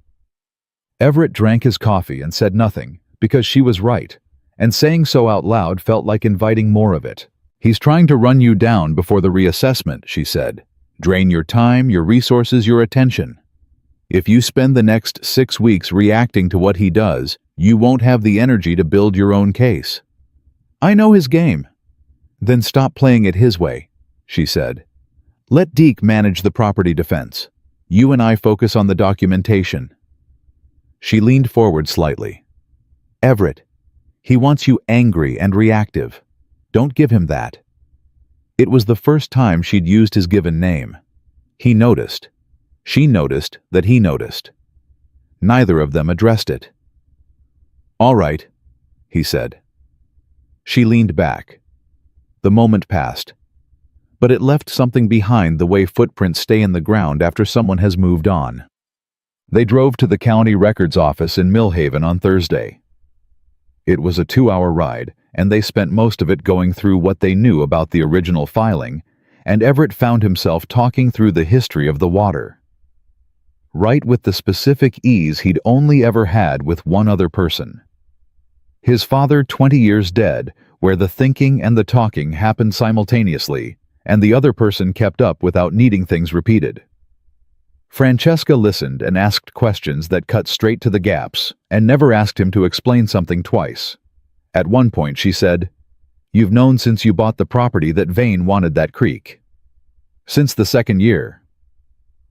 Everett drank his coffee and said nothing, because she was right, and saying so out loud felt like inviting more of it. He's trying to run you down before the reassessment, she said. Drain your time, your resources, your attention. If you spend the next 6 weeks reacting to what he does, you won't have the energy to build your own case. I know his game. Then stop playing it his way, she said. Let Deke manage the property defense. You and I focus on the documentation. She leaned forward slightly. Everett, he wants you angry and reactive. Don't give him that. It was the first time she'd used his given name. He noticed. She noticed that he noticed. Neither of them addressed it. All right, he said. She leaned back. The moment passed. But it left something behind the way footprints stay in the ground after someone has moved on. They drove to the county records office in Millhaven on Thursday. It was a 2-hour ride, and they spent most of it going through what they knew about the original filing, and Everett found himself talking through the history of the water. Right with the specific ease he'd only ever had with one other person. His father 20 years dead, where the thinking and the talking happened simultaneously, and the other person kept up without needing things repeated. Francesca listened and asked questions that cut straight to the gaps, and never asked him to explain something twice. At one point she said, You've known since you bought the property that Vane wanted that creek. Since the 2nd year.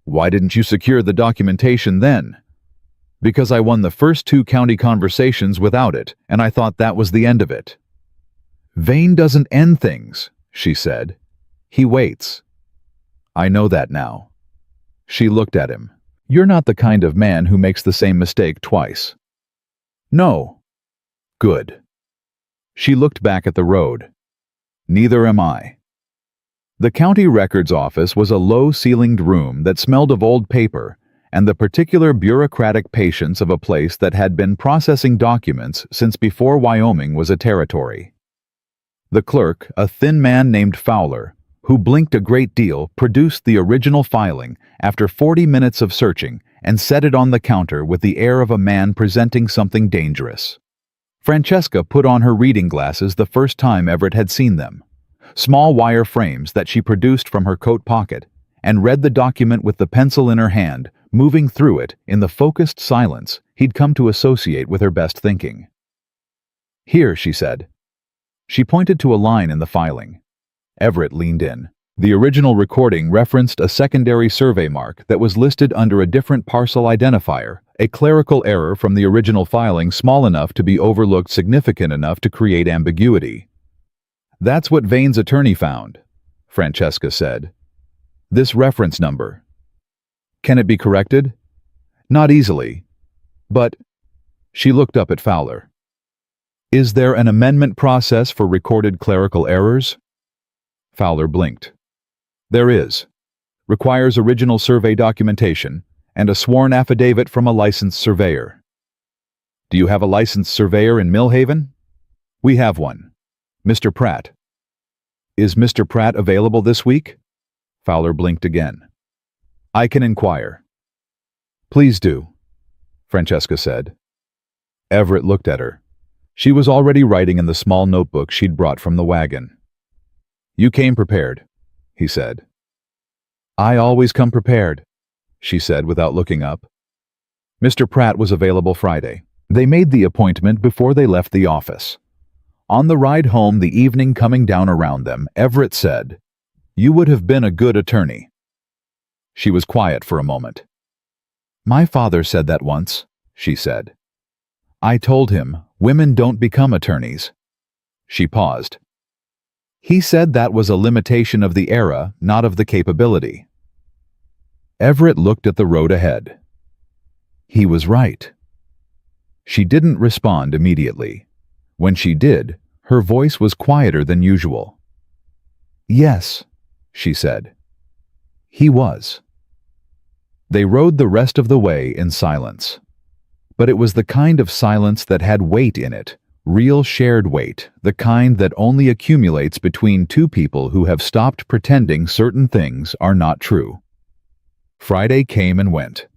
Why didn't you secure the documentation then? Because I won the first 2 county conversations without it, and I thought that was the end of it. Vane doesn't end things, she said. He waits. I know that now. She looked at him. You're not the kind of man who makes the same mistake twice. No. Good. She looked back at the road. Neither am I. The county records office was a low-ceilinged room that smelled of old paper and the particular bureaucratic patience of a place that had been processing documents since before Wyoming was a territory. The clerk, a thin man named Fowler, who blinked a great deal, produced the original filing after 40 minutes of searching and set it on the counter with the air of a man presenting something dangerous. Francesca put on her reading glasses the first time Everett had seen them, small wire frames that she produced from her coat pocket, and read the document with the pencil in her hand, moving through it in the focused silence he'd come to associate with her best thinking. Here, she said. She pointed to a line in the filing. Everett leaned in. The original recording referenced a secondary survey mark that was listed under a different parcel identifier, a clerical error from the original filing small enough to be overlooked, significant enough to create ambiguity. That's what Vane's attorney found, Francesca said. This reference number. Can it be corrected? Not easily. But... She looked up at Fowler. Is there an amendment process for recorded clerical errors? Fowler blinked. There is. Requires original survey documentation and a sworn affidavit from a licensed surveyor. Do you have a licensed surveyor in Millhaven? We have one. Mr. Pratt. Is Mr. Pratt available this week? Fowler blinked again. I can inquire. Please do, Francesca said. Everett looked at her. She was already writing in the small notebook she'd brought from the wagon. You came prepared, he said. I always come prepared, she said without looking up. Mr. Pratt was available Friday. They made the appointment before they left the office. On the ride home, the evening coming down around them, Everett said, You would have been a good attorney. She was quiet for a moment. My father said that once, she said. I told him, women don't become attorneys. She paused. He said that was a limitation of the era, not of the capability. Everett looked at the road ahead. He was right. She didn't respond immediately. When she did, Her voice was quieter than usual. "Yes," she said. "He was." They rode the rest of the way in silence. But it was the kind of silence that had weight in it, real shared weight, the kind that only accumulates between two people who have stopped pretending certain things are not true. Friday came and went.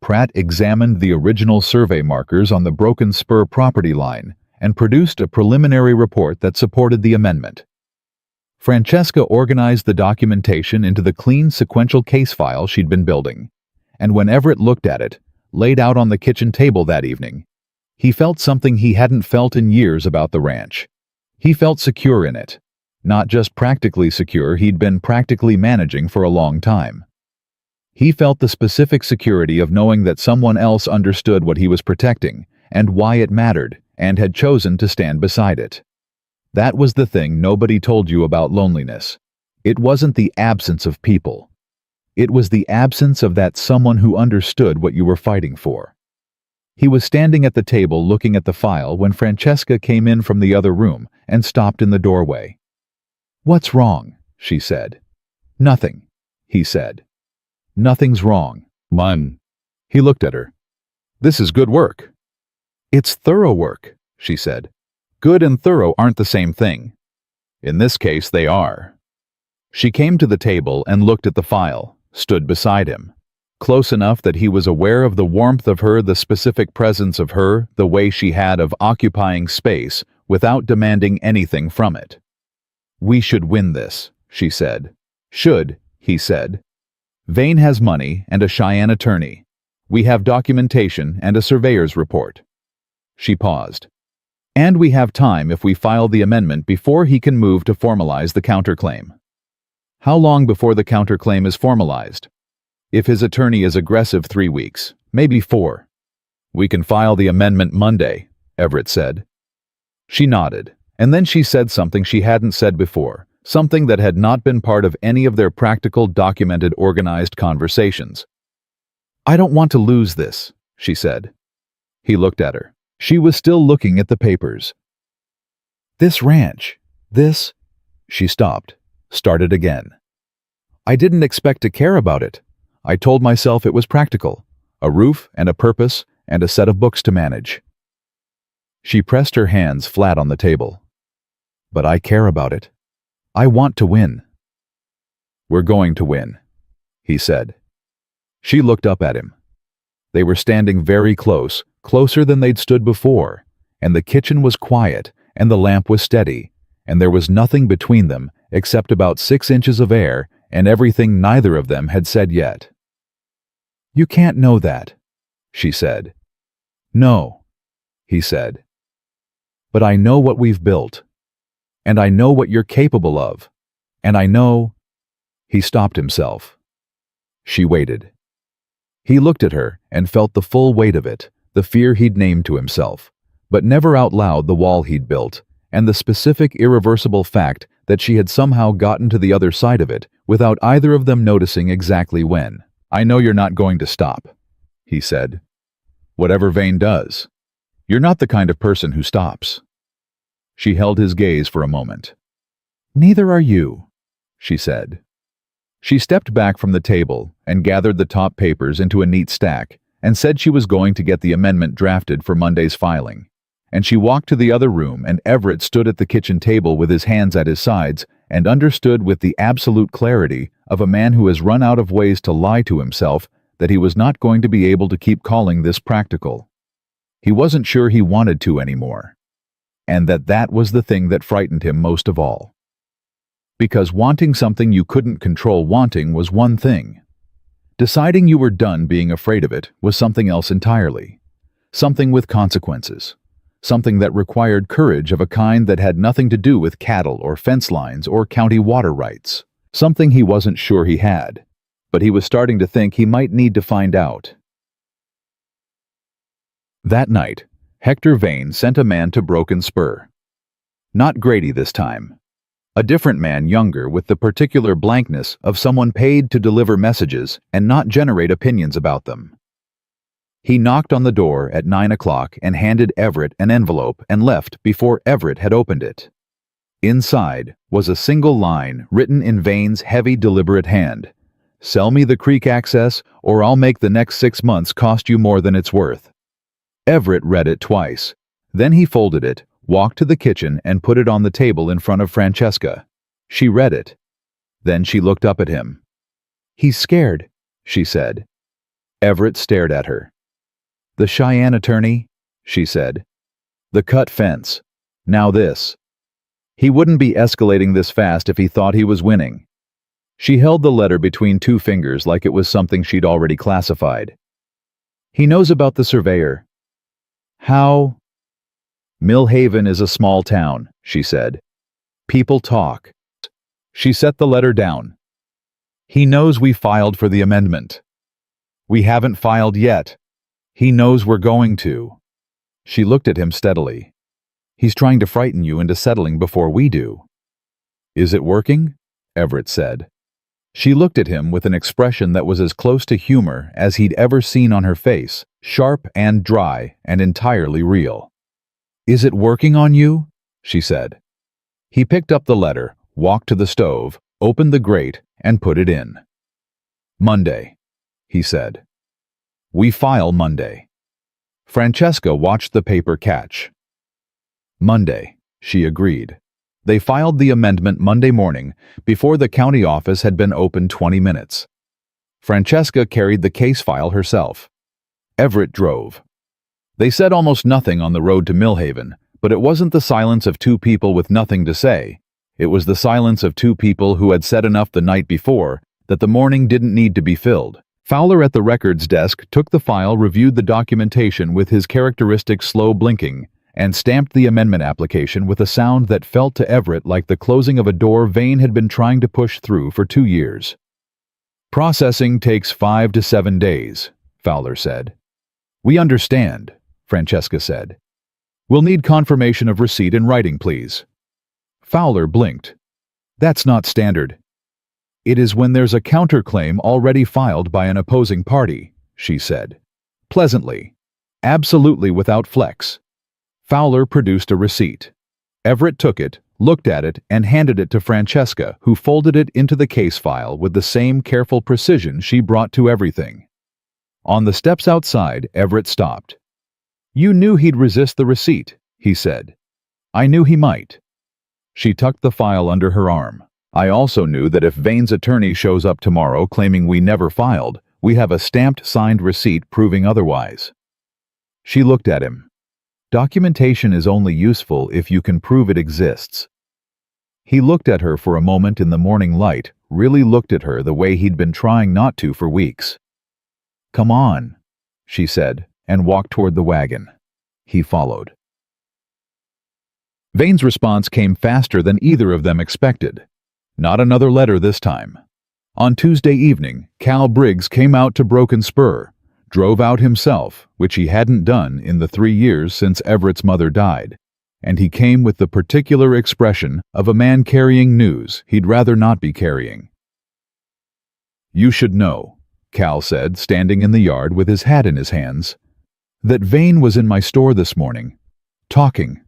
Pratt examined the original survey markers on the Broken Spur property line and produced a preliminary report that supported the amendment. Francesca organized the documentation into the clean sequential case file she'd been building, and when Everett looked at it, laid out on the kitchen table that evening, he felt something he hadn't felt in years about the ranch. He felt secure in it. Not just practically secure, he'd been practically managing for a long time. He felt the specific security of knowing that someone else understood what he was protecting and why it mattered and had chosen to stand beside it. That was the thing nobody told you about loneliness. It wasn't the absence of people. It was the absence of that someone who understood what you were fighting for. He was standing at the table looking at the file when Francesca came in from the other room and stopped in the doorway. "What's wrong?" she said. "Nothing," he said. "Nothing's wrong." "Mine." He looked at her. "This is good work." "It's thorough work," she said. "Good and thorough aren't the same thing." "In this case, they are." She came to the table and looked at the file, stood beside him, close enough that he was aware of the warmth of her, the specific presence of her, the way she had of occupying space without demanding anything from it. "We should win this," she said. "Should," he said. "Vane has money and a Cheyenne attorney. We have documentation and a surveyor's report." She paused. "And we have time if we file the amendment before he can move to formalize the counterclaim." "How long before the counterclaim is formalized?" "If his attorney is aggressive, 3 weeks, maybe 4. "We can file the amendment Monday," Everett said. She nodded, and then she said something she hadn't said before, something that had not been part of any of their practical, documented, organized conversations. "I don't want to lose this," she said. He looked at her. She was still looking at the papers. "This ranch, this—" She stopped, started again. "I didn't expect to care about it. I told myself it was practical, a roof and a purpose and a set of books to manage." She pressed her hands flat on the table. "But I care about it. I want to win." "We're going to win," he said. She looked up at him. They were standing very close, closer than they'd stood before, and the kitchen was quiet and the lamp was steady, and there was nothing between them except about 6 inches of air and everything neither of them had said yet. "You can't know that," she said. "No," he said. "But I know what we've built. And I know what you're capable of. And I know—" He stopped himself. She waited. He looked at her and felt the full weight of it, the fear he'd named to himself, but never out loud, the wall he'd built, and the specific, irreversible fact that she had somehow gotten to the other side of it without either of them noticing exactly when. "I know you're not going to stop," he said. "Whatever Vane does. You're not the kind of person who stops." She held his gaze for a moment. "Neither are you," she said. She stepped back from the table and gathered the top papers into a neat stack and said she was going to get the amendment drafted for Monday's filing. And she walked to the other room, and Everett stood at the kitchen table with his hands at his sides and understood with the absolute clarity of a man who has run out of ways to lie to himself that he was not going to be able to keep calling this practical. He wasn't sure he wanted to anymore. And that was the thing that frightened him most of all. Because wanting something you couldn't control wanting was one thing. Deciding you were done being afraid of it was something else entirely. Something with consequences. Something that required courage of a kind that had nothing to do with cattle or fence lines or county water rights. Something he wasn't sure he had, but he was starting to think he might need to find out. That night, Hector Vane sent a man to Broken Spur. Not Grady this time. A different man, younger, with the particular blankness of someone paid to deliver messages and not generate opinions about them. He knocked on the door at 9 o'clock and handed Everett an envelope and left before Everett had opened it. Inside was a single line written in Vane's heavy, deliberate hand. "Sell me the creek access, or I'll make the next 6 months cost you more than it's worth." Everett read it twice. Then he folded it, walked to the kitchen, and put it on the table in front of Francesca. She read it. Then she looked up at him. "He's scared," she said. Everett stared at her. "The Cheyenne attorney," she said. "The cut fence. Now this." He wouldn't be escalating this fast if he thought he was winning. She held the letter between 2 fingers like it was something she'd already classified. "He knows about the surveyor." "How?" "Millhaven is a small town," she said. "People talk." She set the letter down. "He knows we filed for the amendment." "We haven't filed yet." "He knows we're going to." She looked at him steadily. "He's trying to frighten you into settling before we do." "Is it working?" Everett said. She looked at him with an expression that was as close to humor as he'd ever seen on her face, sharp and dry and entirely real. "Is it working on you?" she said. He picked up the letter, walked to the stove, opened the grate, and put it in. "Monday," he said. "We file Monday." Francesca watched the paper catch. "Monday," she agreed. They filed the amendment Monday morning, before the county office had been open 20 minutes. Francesca carried the case file herself. Everett drove. They said almost nothing on the road to Millhaven, but it wasn't the silence of 2 people with nothing to say. It was the silence of 2 people who had said enough the night before that the morning didn't need to be filled. Fowler at the records desk took the file, reviewed the documentation with his characteristic slow blinking, and stamped the amendment application with a sound that felt to Everett like the closing of a door Vane had been trying to push through for 2 years. "Processing takes 5 to 7 days, Fowler said. "We understand," Francesca said. "We'll need confirmation of receipt in writing, please." Fowler blinked. "That's not standard." "It is when there's a counterclaim already filed by an opposing party," she said. Pleasantly. Absolutely without flex. Fowler produced a receipt. Everett took it, looked at it, and handed it to Francesca, who folded it into the case file with the same careful precision she brought to everything. On the steps outside, Everett stopped. "You knew he'd resist the receipt," he said. "I knew he might." She tucked the file under her arm. "I also knew that if Vane's attorney shows up tomorrow claiming we never filed, we have a stamped signed receipt proving otherwise." She looked at him. "Documentation is only useful if you can prove it exists." He looked at her for a moment in the morning light, really looked at her the way he'd been trying not to for weeks. "Come on," she said, and walked toward the wagon. He followed. Vane's response came faster than either of them expected. Not another letter this time. On Tuesday evening, Cal Briggs came out to Broken Spur, drove out himself, which he hadn't done in the 3 years since Everett's mother died, and he came with the particular expression of a man carrying news he'd rather not be carrying. "You should know," Cal said, standing in the yard with his hat in his hands, "that Vane was in my store this morning, talking."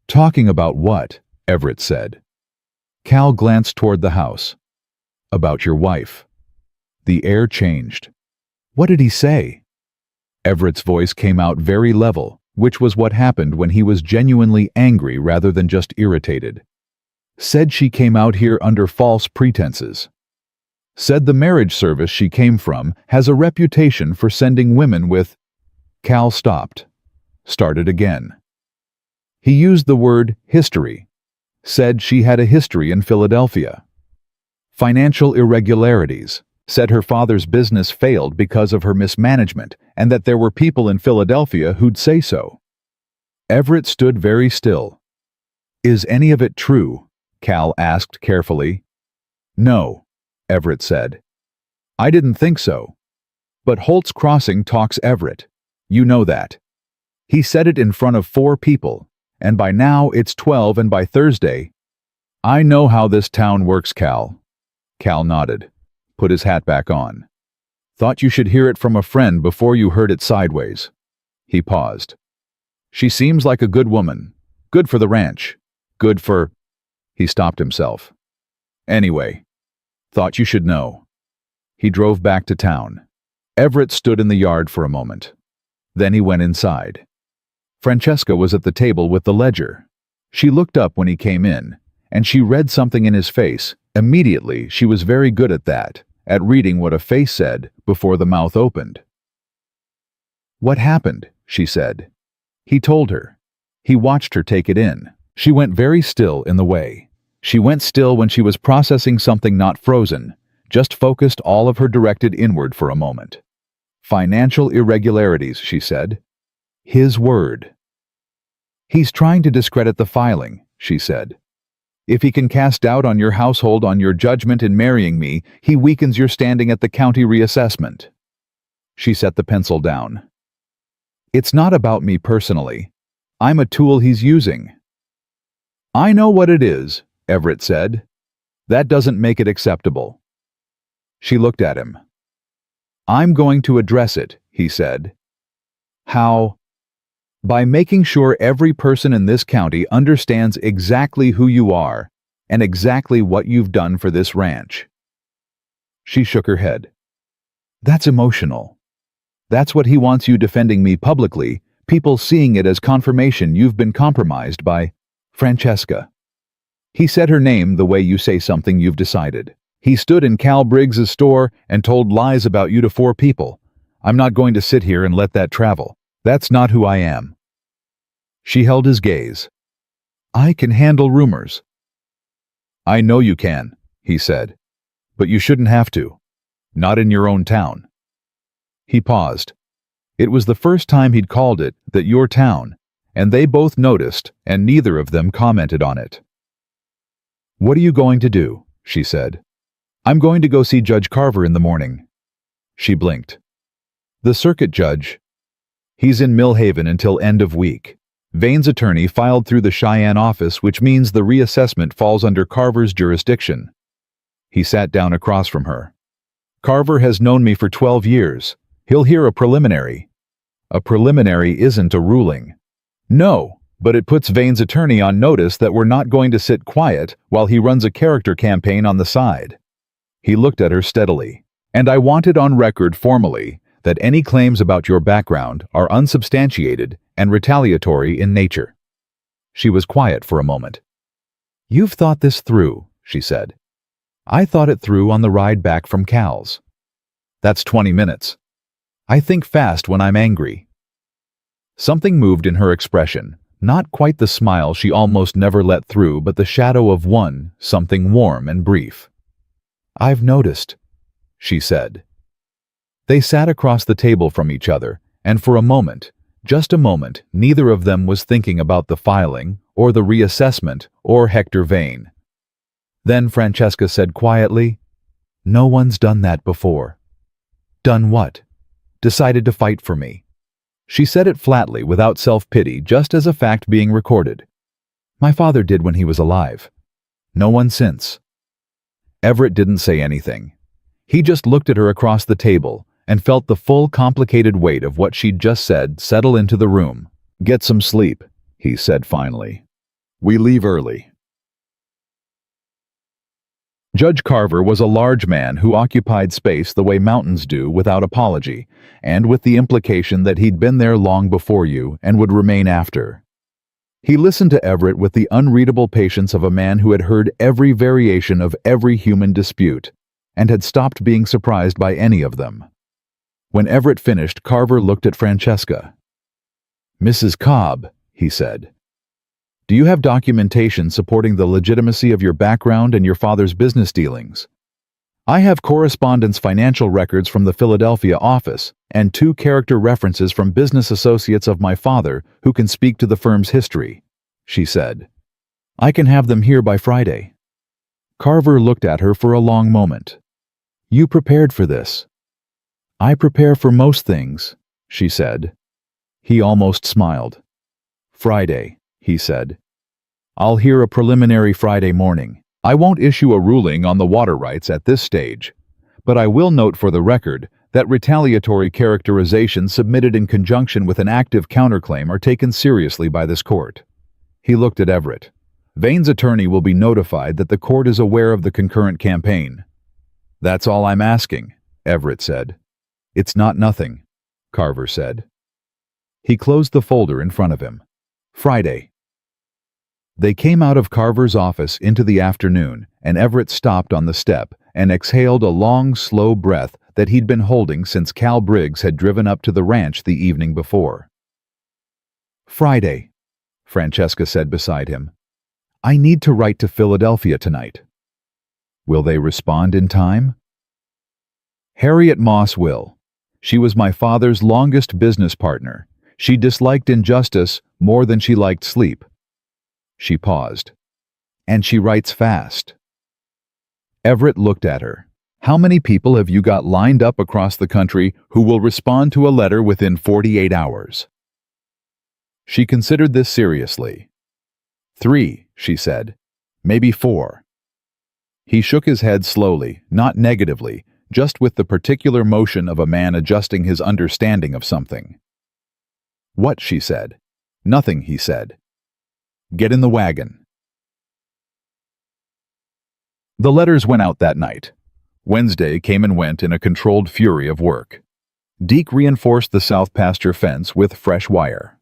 "Talking about what?" Everett said. Cal glanced toward the house. "About your wife." The air changed. "What did he say?" Everett's voice came out very level, which was what happened when he was genuinely angry rather than just irritated. "Said she came out here under false pretenses. Said the marriage service she came from has a reputation for sending women with—" Cal stopped. Started again. He used the word history. Said she had a history in Philadelphia. Financial irregularities. Said her father's business failed because of her mismanagement and that there were people in Philadelphia who'd say so. Everett stood very still. "Is any of it true?" Cal asked carefully. "No," Everett said. "I didn't think so. But Holt's Crossing talks Everett. You know that. He said it in front of 4 people, and by now it's 12, and by Thursday—" "I know how this town works, Cal." Cal nodded. Put his hat back on. "Thought you should hear it from a friend before you heard it sideways." He paused. "She seems like a good woman. Good for the ranch. Good for—" He stopped himself. Anyway, thought you should know. He drove back to town. Everett stood in the yard for a moment. Then he went inside. Francesca was at the table with the ledger. She looked up when he came in, and she read something in his face. Immediately, she was very good at that, at reading what a face said before the mouth opened. "What happened?" she said. He told her. He watched her take it in. She went very still in the way. She went still when she was processing something, not frozen, just focused, all of her directed inward for a moment. "Financial irregularities," she said. His word. "He's trying to discredit the filing," she said. "If he can cast doubt on your household, on your judgment in marrying me, he weakens your standing at the county reassessment." She set the pencil down. "It's not about me personally. I'm a tool he's using." "I know what it is," Everett said. "That doesn't make it acceptable." She looked at him. "I'm going to address it," he said. "How?" "By making sure every person in this county understands exactly who you are and exactly what you've done for this ranch." She shook her head. "That's emotional. That's what he wants, you defending me publicly, people seeing it as confirmation you've been compromised by Francesca. He said her name the way you say something you've decided. He stood in Cal Briggs's store and told lies about you to 4 people. I'm not going to sit here and let that travel. That's not who I am." She held his gaze. "I can handle rumors." "I know you can," he said. "But you shouldn't have to. Not in your own town." He paused. It was the first time he'd called it that, your town, and they both noticed, and neither of them commented on it. "What are you going to do?" she said. "I'm going to go see Judge Carver in the morning." She blinked. "The circuit judge?" "He's in Millhaven until end of week. Vane's attorney filed through the Cheyenne office, which means the reassessment falls under Carver's jurisdiction." He sat down across from her. "Carver has known me for 12 years. He'll hear a preliminary." "A preliminary isn't a ruling." "No, but it puts Vane's attorney on notice that we're not going to sit quiet while he runs a character campaign on the side." He looked at her steadily. "And I want it on record formally that any claims about your background are unsubstantiated and retaliatory in nature." She was quiet for a moment. "You've thought this through," she said. "I thought it through on the ride back from Cal's." "That's 20 minutes. I think fast when I'm angry." Something moved in her expression, not quite the smile she almost never let through, but the shadow of one, something warm and brief. "I've noticed," she said. They sat across the table from each other, and for a moment, just a moment, neither of them was thinking about the filing, or the reassessment, or Hector Vane. Then Francesca said quietly, "No one's done that before." "Done what?" "Decided to fight for me." She said it flatly, without self-pity, just as a fact being recorded. "My father did when he was alive. No one since." Everett didn't say anything. He just looked at her across the table and felt the full, complicated weight of what she'd just said settle into the room. "Get some sleep," he said finally. "We leave early." Judge Carver was a large man who occupied space the way mountains do, without apology, and with the implication that he'd been there long before you and would remain after. He listened to Everett with the unreadable patience of a man who had heard every variation of every human dispute and had stopped being surprised by any of them. When Everett finished, Carver looked at Francesca. "Mrs. Cobb," he said, "do you have documentation supporting the legitimacy of your background and your father's business dealings?" "I have correspondence financial records from the Philadelphia office and 2 character references from business associates of my father who can speak to the firm's history," she said. "I can have them here by Friday." Carver looked at her for a long moment. "You prepared for this?" "I prepare for most things," she said. He almost smiled. "Friday," he said. "I'll hear a preliminary Friday morning. I won't issue a ruling on the water rights at this stage, but I will note for the record that retaliatory characterizations submitted in conjunction with an active counterclaim are taken seriously by this court." He looked at Everett. Vane's attorney will be notified that the court is aware of the concurrent campaign. That's all I'm asking, Everett said. It's not nothing, Carver said. He closed the folder in front of him. Friday. They came out of Carver's office into the afternoon, and Everett stopped on the step and exhaled a long, slow breath that he'd been holding since Cal Briggs had driven up to the ranch the evening before. Friday, Francesca said beside him. I need to write to Philadelphia tonight. Will they respond in time? Harriet Moss will. She was my father's longest business partner. She disliked injustice more than she liked sleep. She paused. And she writes fast. Everett looked at her. How many people have you got lined up across the country who will respond to a letter within 48 hours? She considered this seriously. 3, she said. Maybe 4. He shook his head slowly, not negatively, just with the particular motion of a man adjusting his understanding of something. What, she said. Nothing, he said. Get in the wagon. The letters went out that night. Wednesday came and went in a controlled fury of work. Deke reinforced the south pasture fence with fresh wire.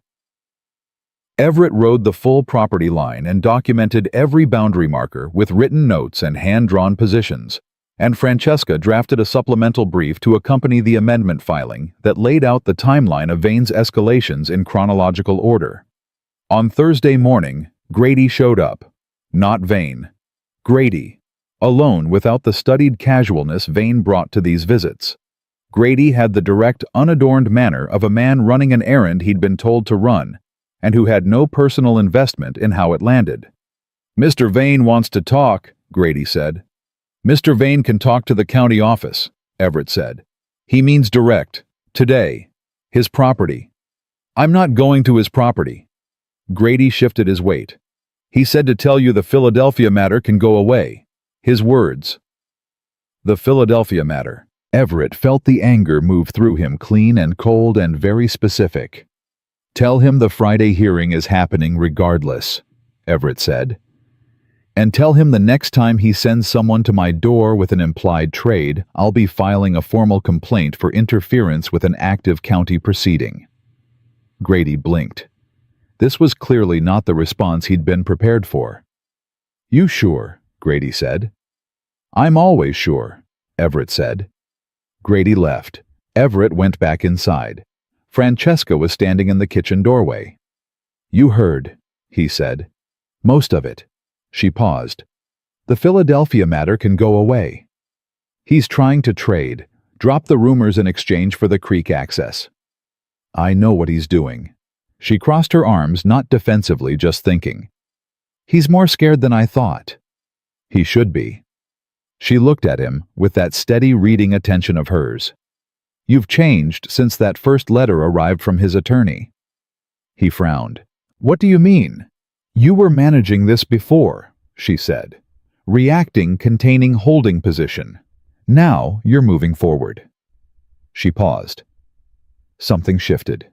Everett rode the full property line and documented every boundary marker with written notes and hand-drawn positions, and Francesca drafted a supplemental brief to accompany the amendment filing that laid out the timeline of Vane's escalations in chronological order. On Thursday morning, Grady showed up. Not Vane. Grady, alone without the studied casualness Vane brought to these visits. Grady had the direct, unadorned manner of a man running an errand he'd been told to run, and who had no personal investment in how it landed. Mr. Vane wants to talk, Grady said. Mr. Vane can talk to the county office, Everett said. He means direct, today, his property. I'm not going to his property. Grady shifted his weight. He said to tell you the Philadelphia matter can go away. His words. The Philadelphia matter. Everett felt the anger move through him, clean and cold and very specific. Tell him the Friday hearing is happening regardless, Everett said. And tell him the next time he sends someone to my door with an implied trade, I'll be filing a formal complaint for interference with an active county proceeding. Grady blinked. This was clearly not the response he'd been prepared for. You sure? Grady said. I'm always sure, Everett said. Grady left. Everett went back inside. Francesca was standing in the kitchen doorway. You heard, he said. Most of it. She paused. The Philadelphia matter can go away. He's trying to trade, drop the rumors in exchange for the creek access. I know what he's doing. She crossed her arms, not defensively, just thinking. He's more scared than I thought. He should be. She looked at him with that steady reading attention of hers. You've changed since that first letter arrived from his attorney. He frowned. What do you mean? You were managing this before, she said. Reacting, containing, holding position. Now you're moving forward. She paused. Something shifted.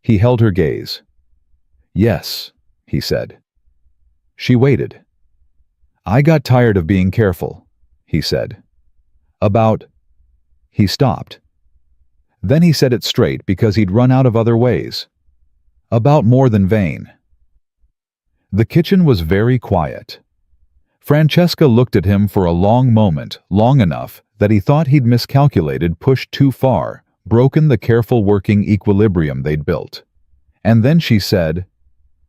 He held her gaze. Yes, he said. She waited. I got tired of being careful, he said. About... He stopped. Then he said it straight because he'd run out of other ways. About more than Vane. The kitchen was very quiet. Francesca looked at him for a long moment, long enough that he thought he'd miscalculated, pushed too far, broken the careful working equilibrium they'd built. And then she said,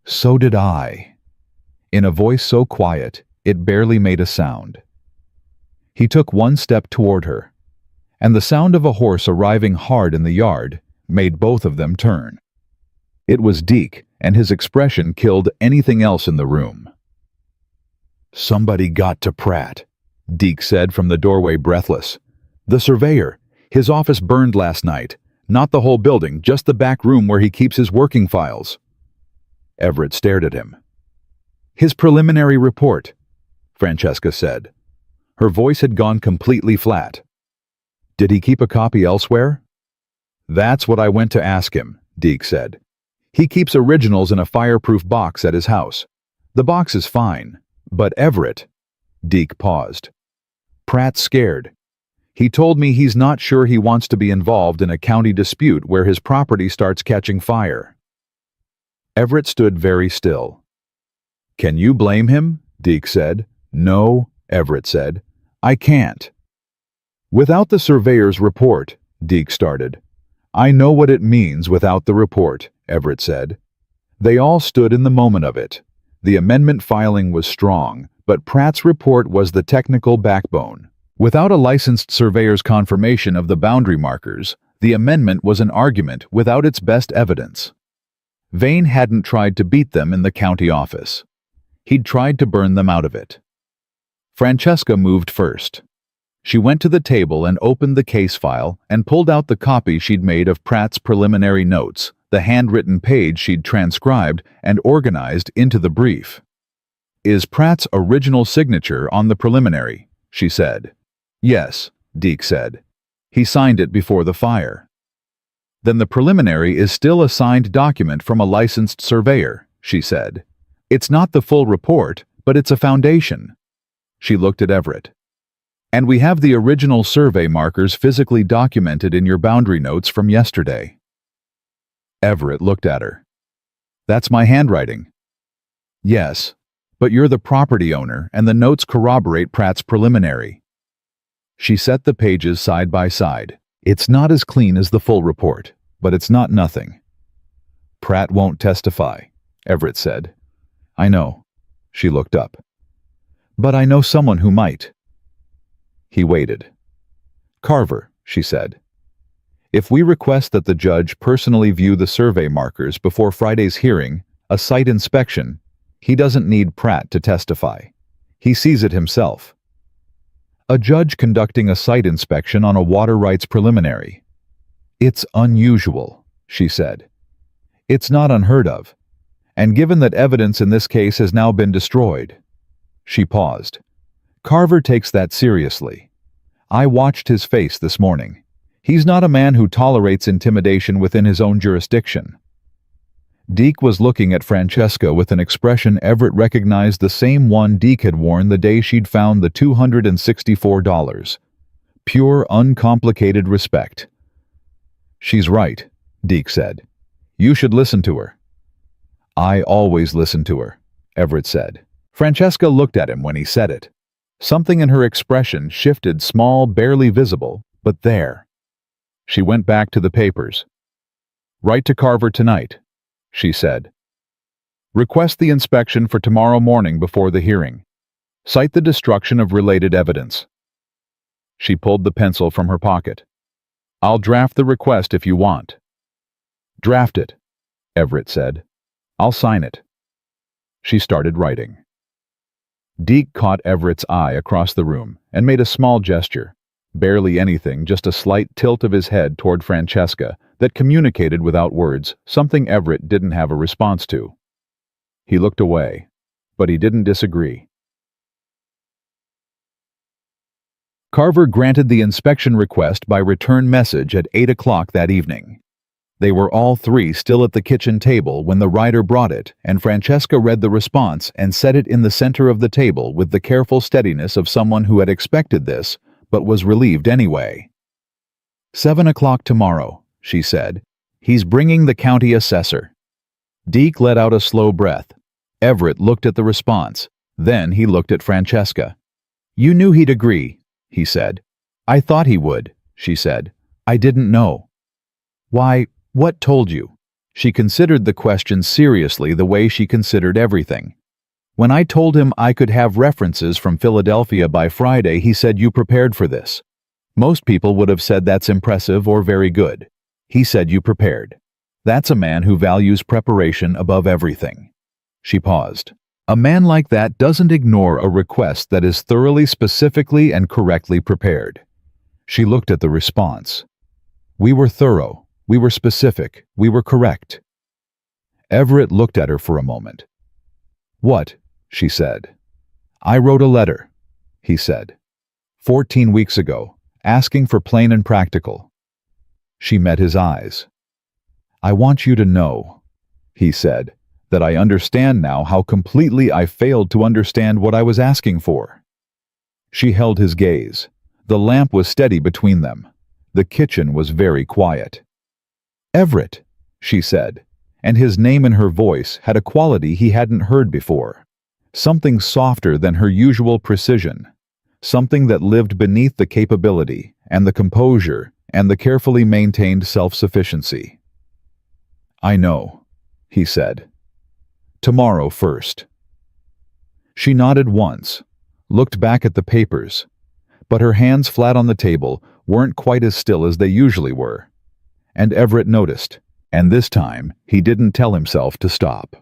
So did I. In a voice so quiet, it barely made a sound. He took one step toward her, and the sound of a horse arriving hard in the yard made both of them turn. It was Deke, and his expression killed anything else in the room. Somebody got to Pratt, Deke said from the doorway, breathless. The surveyor. His office burned last night. Not the whole building, just the back room where he keeps his working files. Everett stared at him. His preliminary report, Francesca said. Her voice had gone completely flat. Did he keep a copy elsewhere? That's what I went to ask him, Deke said. He keeps originals in a fireproof box at his house. The box is fine, but Everett. Deke paused. Pratt's scared. He told me he's not sure he wants to be involved in a county dispute where his property starts catching fire. Everett stood very still. Can you blame him? Deke said. No, Everett said. I can't. Without the surveyor's report, Deke started. I know what it means without the report, Everett said. They all stood in the moment of it. The amendment filing was strong, but Pratt's report was the technical backbone. Without a licensed surveyor's confirmation of the boundary markers, the amendment was an argument without its best evidence. Vane hadn't tried to beat them in the county office. He'd tried to burn them out of it. Francesca moved first. She went to the table and opened the case file and pulled out the copy she'd made of Pratt's preliminary notes, the handwritten page she'd transcribed and organized into the brief. Is Pratt's original signature on the preliminary? She said. Yes, Deke said. He signed it before the fire. Then the preliminary is still a signed document from a licensed surveyor, she said. It's not the full report, but it's a foundation. She looked at Everett. And we have the original survey markers physically documented in your boundary notes from yesterday. Everett looked at her. That's my handwriting. Yes, but you're the property owner and the notes corroborate Pratt's preliminary. She set the pages side by side. It's not as clean as the full report, but it's not nothing. Pratt won't testify, Everett said. I know. She looked up. But I know someone who might. He waited. Carver, she said. If we request that the judge personally view the survey markers before Friday's hearing, a site inspection, he doesn't need Pratt to testify. He sees it himself. A judge conducting a site inspection on a water rights preliminary. It's unusual, she said. It's not unheard of. And given that evidence in this case has now been destroyed. She paused. Carver takes that seriously. I watched his face this morning. He's not a man who tolerates intimidation within his own jurisdiction. Deke was looking at Francesca with an expression Everett recognized the same one Deke had worn the day she'd found the $264. Pure, uncomplicated respect. She's right, Deke said. You should listen to her. I always listen to her, Everett said. Francesca looked at him when he said it. Something in her expression shifted, small, barely visible, but there. She went back to the papers. Write to Carver tonight, she said. Request the inspection for tomorrow morning before the hearing. Cite the destruction of related evidence. She pulled the pencil from her pocket. I'll draft the request if you want. Draft it, Everett said. I'll sign it. She started writing. Deke caught Everett's eye across the room and made a small gesture, barely anything, just a slight tilt of his head toward Francesca that communicated without words something Everett didn't have a response to. He looked away, but he didn't disagree. Carver granted the inspection request by return message at 8 o'clock that evening. They were all three still at the kitchen table when the writer brought it, and Francesca read the response and set it in the center of the table with the careful steadiness of someone who had expected this, but was relieved anyway. 7 o'clock tomorrow, she said. He's bringing the county assessor. Deke let out a slow breath. Everett looked at the response. Then he looked at Francesca. You knew he'd agree, he said. I thought he would, she said. I didn't know. Why, what told you? She considered the question seriously the way she considered everything. When I told him I could have references from Philadelphia by Friday, he said you prepared for this. Most people would have said that's impressive or very good. He said you prepared. That's a man who values preparation above everything. She paused. A man like that doesn't ignore a request that is thoroughly, specifically, and correctly prepared. She looked at the response. We were thorough. We were specific. We were correct. Everett looked at her for a moment. What? She said. I wrote a letter, he said. 14 weeks ago, asking for plain and practical. She met his eyes. I want you to know, he said, that I understand now how completely I failed to understand what I was asking for." She held his gaze. The lamp was steady between them. The kitchen was very quiet. "Everett," she said, and his name in her voice had a quality he hadn't heard before. Something softer than her usual precision. Something that lived beneath the capability and the composure and the carefully maintained self-sufficiency. "I know," he said. "Tomorrow first." She nodded once, looked back at the papers, but her hands flat on the table weren't quite as still as they usually were. And Everett noticed, and this time he didn't tell himself to stop.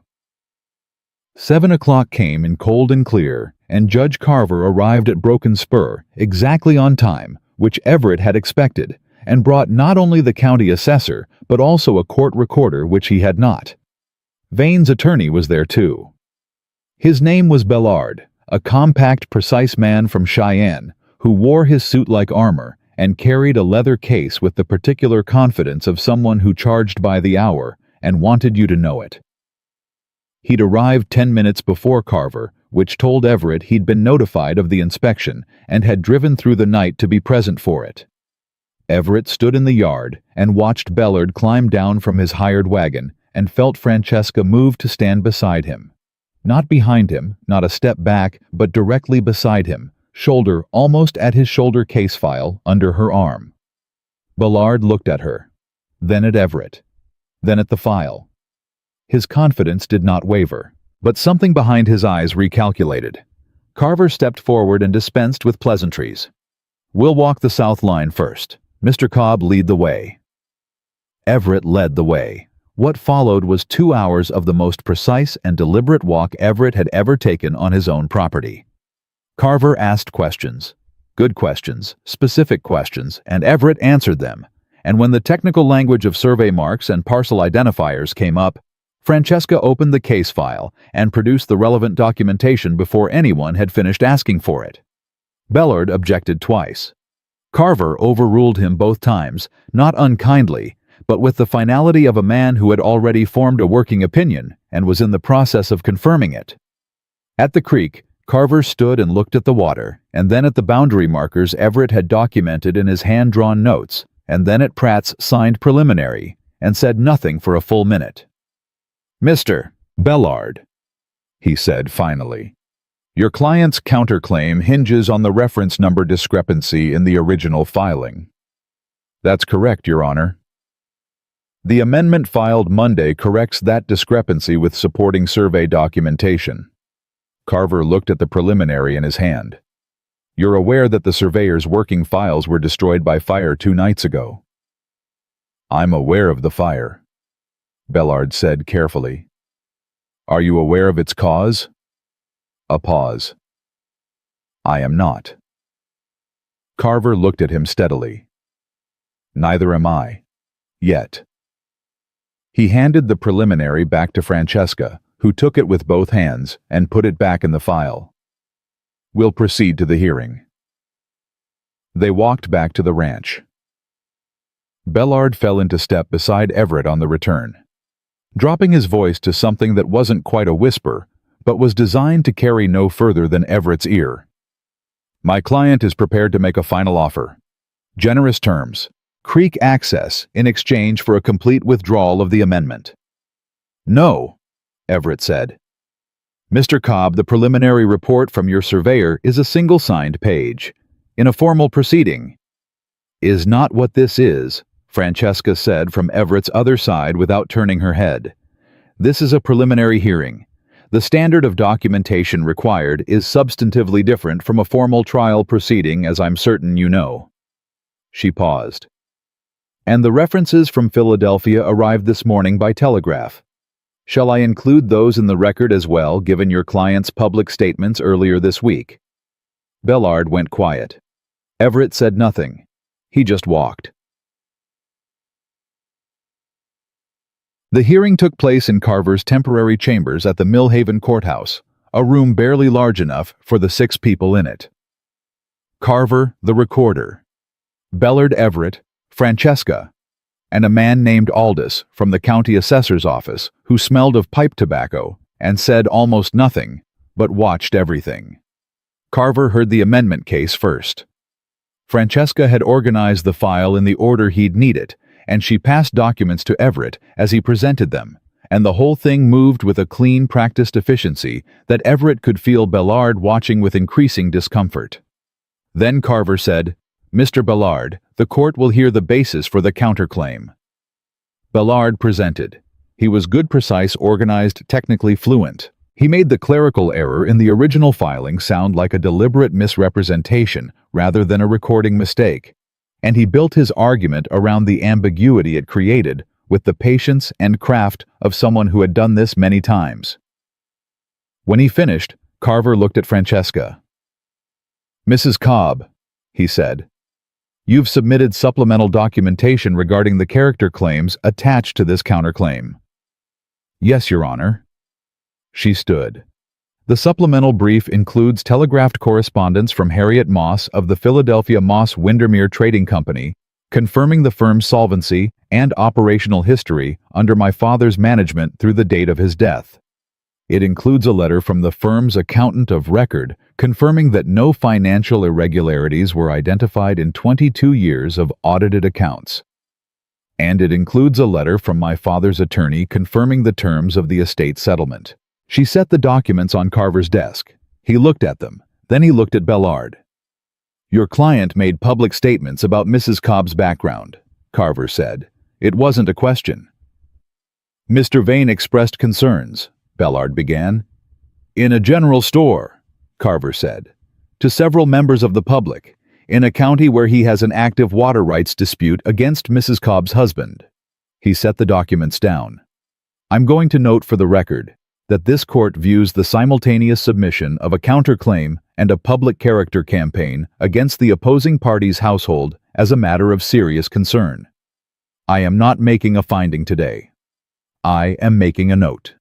7 o'clock came in cold and clear, and Judge Carver arrived at Broken Spur exactly on time, which Everett had expected, and brought not only the county assessor, but also a court recorder, which he had not. Vane's attorney was there too. His name was Bellard, a compact, precise man from Cheyenne, who wore his suit like armor and carried a leather case with the particular confidence of someone who charged by the hour and wanted you to know it. He'd arrived 10 minutes before Carver, which told Everett he'd been notified of the inspection and had driven through the night to be present for it. Everett stood in the yard and watched Bellard climb down from his hired wagon and felt Francesca move to stand beside him. Not behind him, not a step back, but directly beside him, shoulder almost at his shoulder case file under her arm. Bellard looked at her, then at Everett, then at the file. His confidence did not waver, but something behind his eyes recalculated. Carver stepped forward and dispensed with pleasantries. "We'll walk the south line first. Mr. Cobb, lead the way." Everett led the way. What followed was 2 hours of the most precise and deliberate walk Everett had ever taken on his own property. Carver asked questions, good questions, specific questions, and Everett answered them. And when the technical language of survey marks and parcel identifiers came up, Francesca opened the case file and produced the relevant documentation before anyone had finished asking for it. Bellard objected twice. Carver overruled him both times, not unkindly, but with the finality of a man who had already formed a working opinion and was in the process of confirming it. At the creek, Carver stood and looked at the water, and then at the boundary markers Everett had documented in his hand-drawn notes, and then at Pratt's signed preliminary, and said nothing for a full minute. "Mr. Bellard," he said finally, "your client's counterclaim hinges on the reference number discrepancy in the original filing." "That's correct, Your Honor." "The amendment filed Monday corrects that discrepancy with supporting survey documentation." Carver looked at the preliminary in his hand. "You're aware that the surveyor's working files were destroyed by fire 2 nights ago." "I'm aware of the fire," Bellard said carefully. "Are you aware of its cause?" A pause. "I am not." Carver looked at him steadily. "Neither am I. Yet." He handed the preliminary back to Francesca, who took it with both hands and put it back in the file. "We'll proceed to the hearing." They walked back to the ranch. Bellard fell into step beside Everett on the return, dropping his voice to something that wasn't quite a whisper, but was designed to carry no further than Everett's ear. "My client is prepared to make a final offer. Generous terms. Creek access in exchange for a complete withdrawal of the amendment." "No," Everett said. "Mr. Cobb, the preliminary report from your surveyor is a single signed page. In a formal proceeding." "Is not what this is," Francesca said from Everett's other side without turning her head. "This is a preliminary hearing. The standard of documentation required is substantively different from a formal trial proceeding, as I'm certain you know." She paused. "And the references from Philadelphia arrived this morning by telegraph. Shall I include those in the record as well, given your client's public statements earlier this week?" Bellard went quiet. Everett said nothing. He just walked. The hearing took place in Carver's temporary chambers at the Millhaven Courthouse, a room barely large enough for the 6 people in it. Carver, the recorder. Bellard, Everett, Francesca. and a man named Aldous from the county assessor's office who smelled of pipe tobacco and said almost nothing, but watched everything. Carver heard the amendment case first. Francesca had organized the file in the order he'd need it, and she passed documents to Everett as he presented them, and the whole thing moved with a clean, practiced efficiency that Everett could feel Bellard watching with increasing discomfort. Then Carver said, "Mr. Bellard, the court will hear the basis for the counterclaim." Bellard presented. He was good, precise, organized, technically fluent. He made the clerical error in the original filing sound like a deliberate misrepresentation rather than a recording mistake, and he built his argument around the ambiguity it created with the patience and craft of someone who had done this many times. When he finished, Carver looked at Francesca. "Mrs. Cobb," he said, "you've submitted supplemental documentation regarding the character claims attached to this counterclaim." "Yes, Your Honor." She stood. The supplemental brief includes telegraphed correspondence from Harriet Moss of the Philadelphia Moss Windermere Trading Company, confirming the firm's solvency and operational history under my father's management through the date of his death. It includes a letter from the firm's accountant of record confirming that no financial irregularities were identified in 22 years of audited accounts. And it includes a letter from my father's attorney confirming the terms of the estate settlement. She set the documents on Carver's desk. He looked at them. Then he looked at Bellard. "Your client made public statements about Mrs. Cobb's background," Carver said. "It wasn't a question." "Mr. Vane expressed concerns," Bellard began. "In a general store," Carver said, "to several members of the public, in a county where he has an active water rights dispute against Mrs. Cobb's husband." He set the documents down. "I'm going to note for the record that this court views the simultaneous submission of a counterclaim and a public character campaign against the opposing party's household as a matter of serious concern. I am not making a finding today. I am making a note."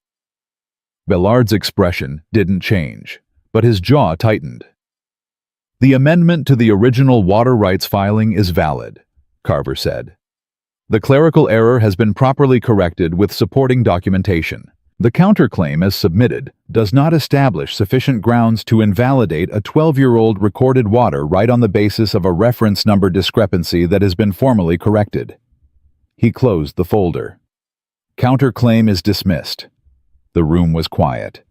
Bellard's expression didn't change, but his jaw tightened. "The amendment to the original water rights filing is valid," Carver said. "The clerical error has been properly corrected with supporting documentation. The counterclaim as submitted does not establish sufficient grounds to invalidate a 12-year-old recorded water right on the basis of a reference number discrepancy that has been formally corrected." He closed the folder. "Counterclaim is dismissed." The room was quiet.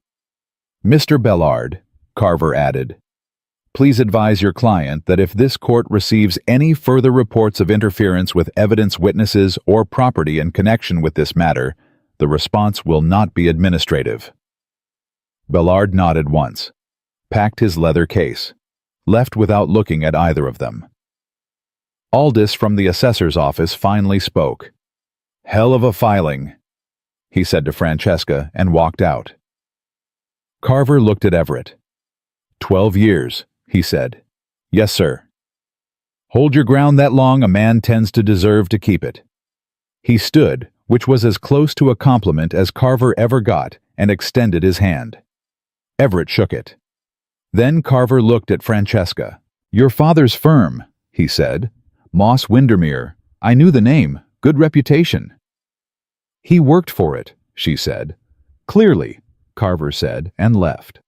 "Mr. Bellard," Carver added, "please advise your client that if this court receives any further reports of interference with evidence, witnesses, or property in connection with this matter, the response will not be administrative." Bellard nodded once, packed his leather case, left without looking at either of them. Aldous from the assessor's office finally spoke. "Hell of a filing," he said to Francesca and walked out. Carver looked at Everett. 12 years, he said. "Yes, sir." "Hold your ground that long, a man tends to deserve to keep it." He stood, which was as close to a compliment as Carver ever got, and extended his hand. Everett shook it. Then Carver looked at Francesca. "Your father's firm," he said. "Moss Windermere. I knew the name. Good reputation." "He worked for it," she said. "Clearly," Carver said, and left.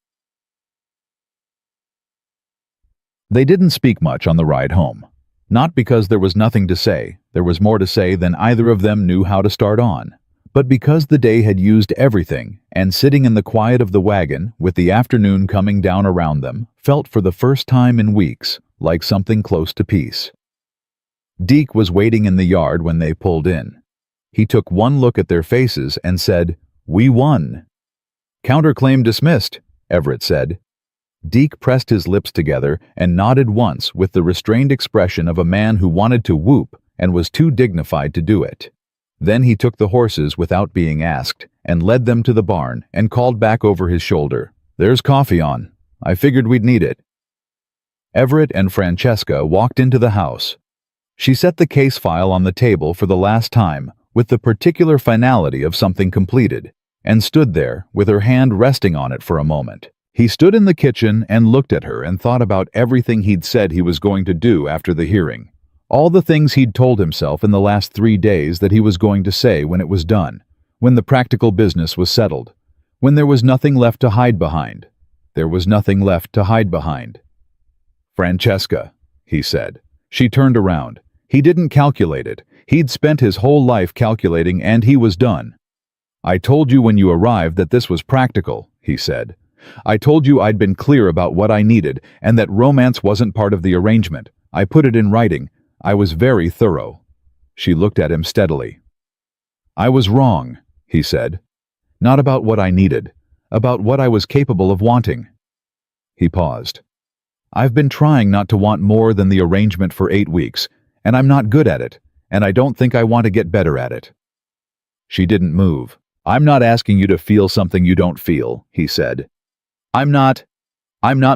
They didn't speak much on the ride home. Not because there was nothing to say, there was more to say than either of them knew how to start on, but because the day had used everything, and sitting in the quiet of the wagon, with the afternoon coming down around them, felt for the first time in weeks like something close to peace. Deke was waiting in the yard when they pulled in. He took one look at their faces and said, "We won." "Counterclaim dismissed," Everett said. Deke pressed his lips together and nodded once with the restrained expression of a man who wanted to whoop and was too dignified to do it. Then he took the horses without being asked and led them to the barn and called back over his shoulder, "There's coffee on. I figured we'd need it." Everett and Francesca walked into the house. She set the case file on the table for the last time with the particular finality of something completed, and stood there with her hand resting on it for a moment. He stood in the kitchen and looked at her and thought about everything he'd said he was going to do after the hearing. All the things he'd told himself in the last 3 days that he was going to say when it was done, when the practical business was settled, when there was nothing left to hide behind. There was nothing left to hide behind. "Francesca," he said. She turned around. He didn't calculate it. He'd spent his whole life calculating, and he was done. "I told you when you arrived that this was practical," he said. "I told you I'd been clear about what I needed and that romance wasn't part of the arrangement. I put it in writing. I was very thorough." She looked at him steadily. "I was wrong," he said. "Not about what I needed, about what I was capable of wanting." He paused. "I've been trying not to want more than the arrangement for 8 weeks, and I'm not good at it, and I don't think I want to get better at it." She didn't move. "I'm not asking you to feel something you don't feel," he said. I'm not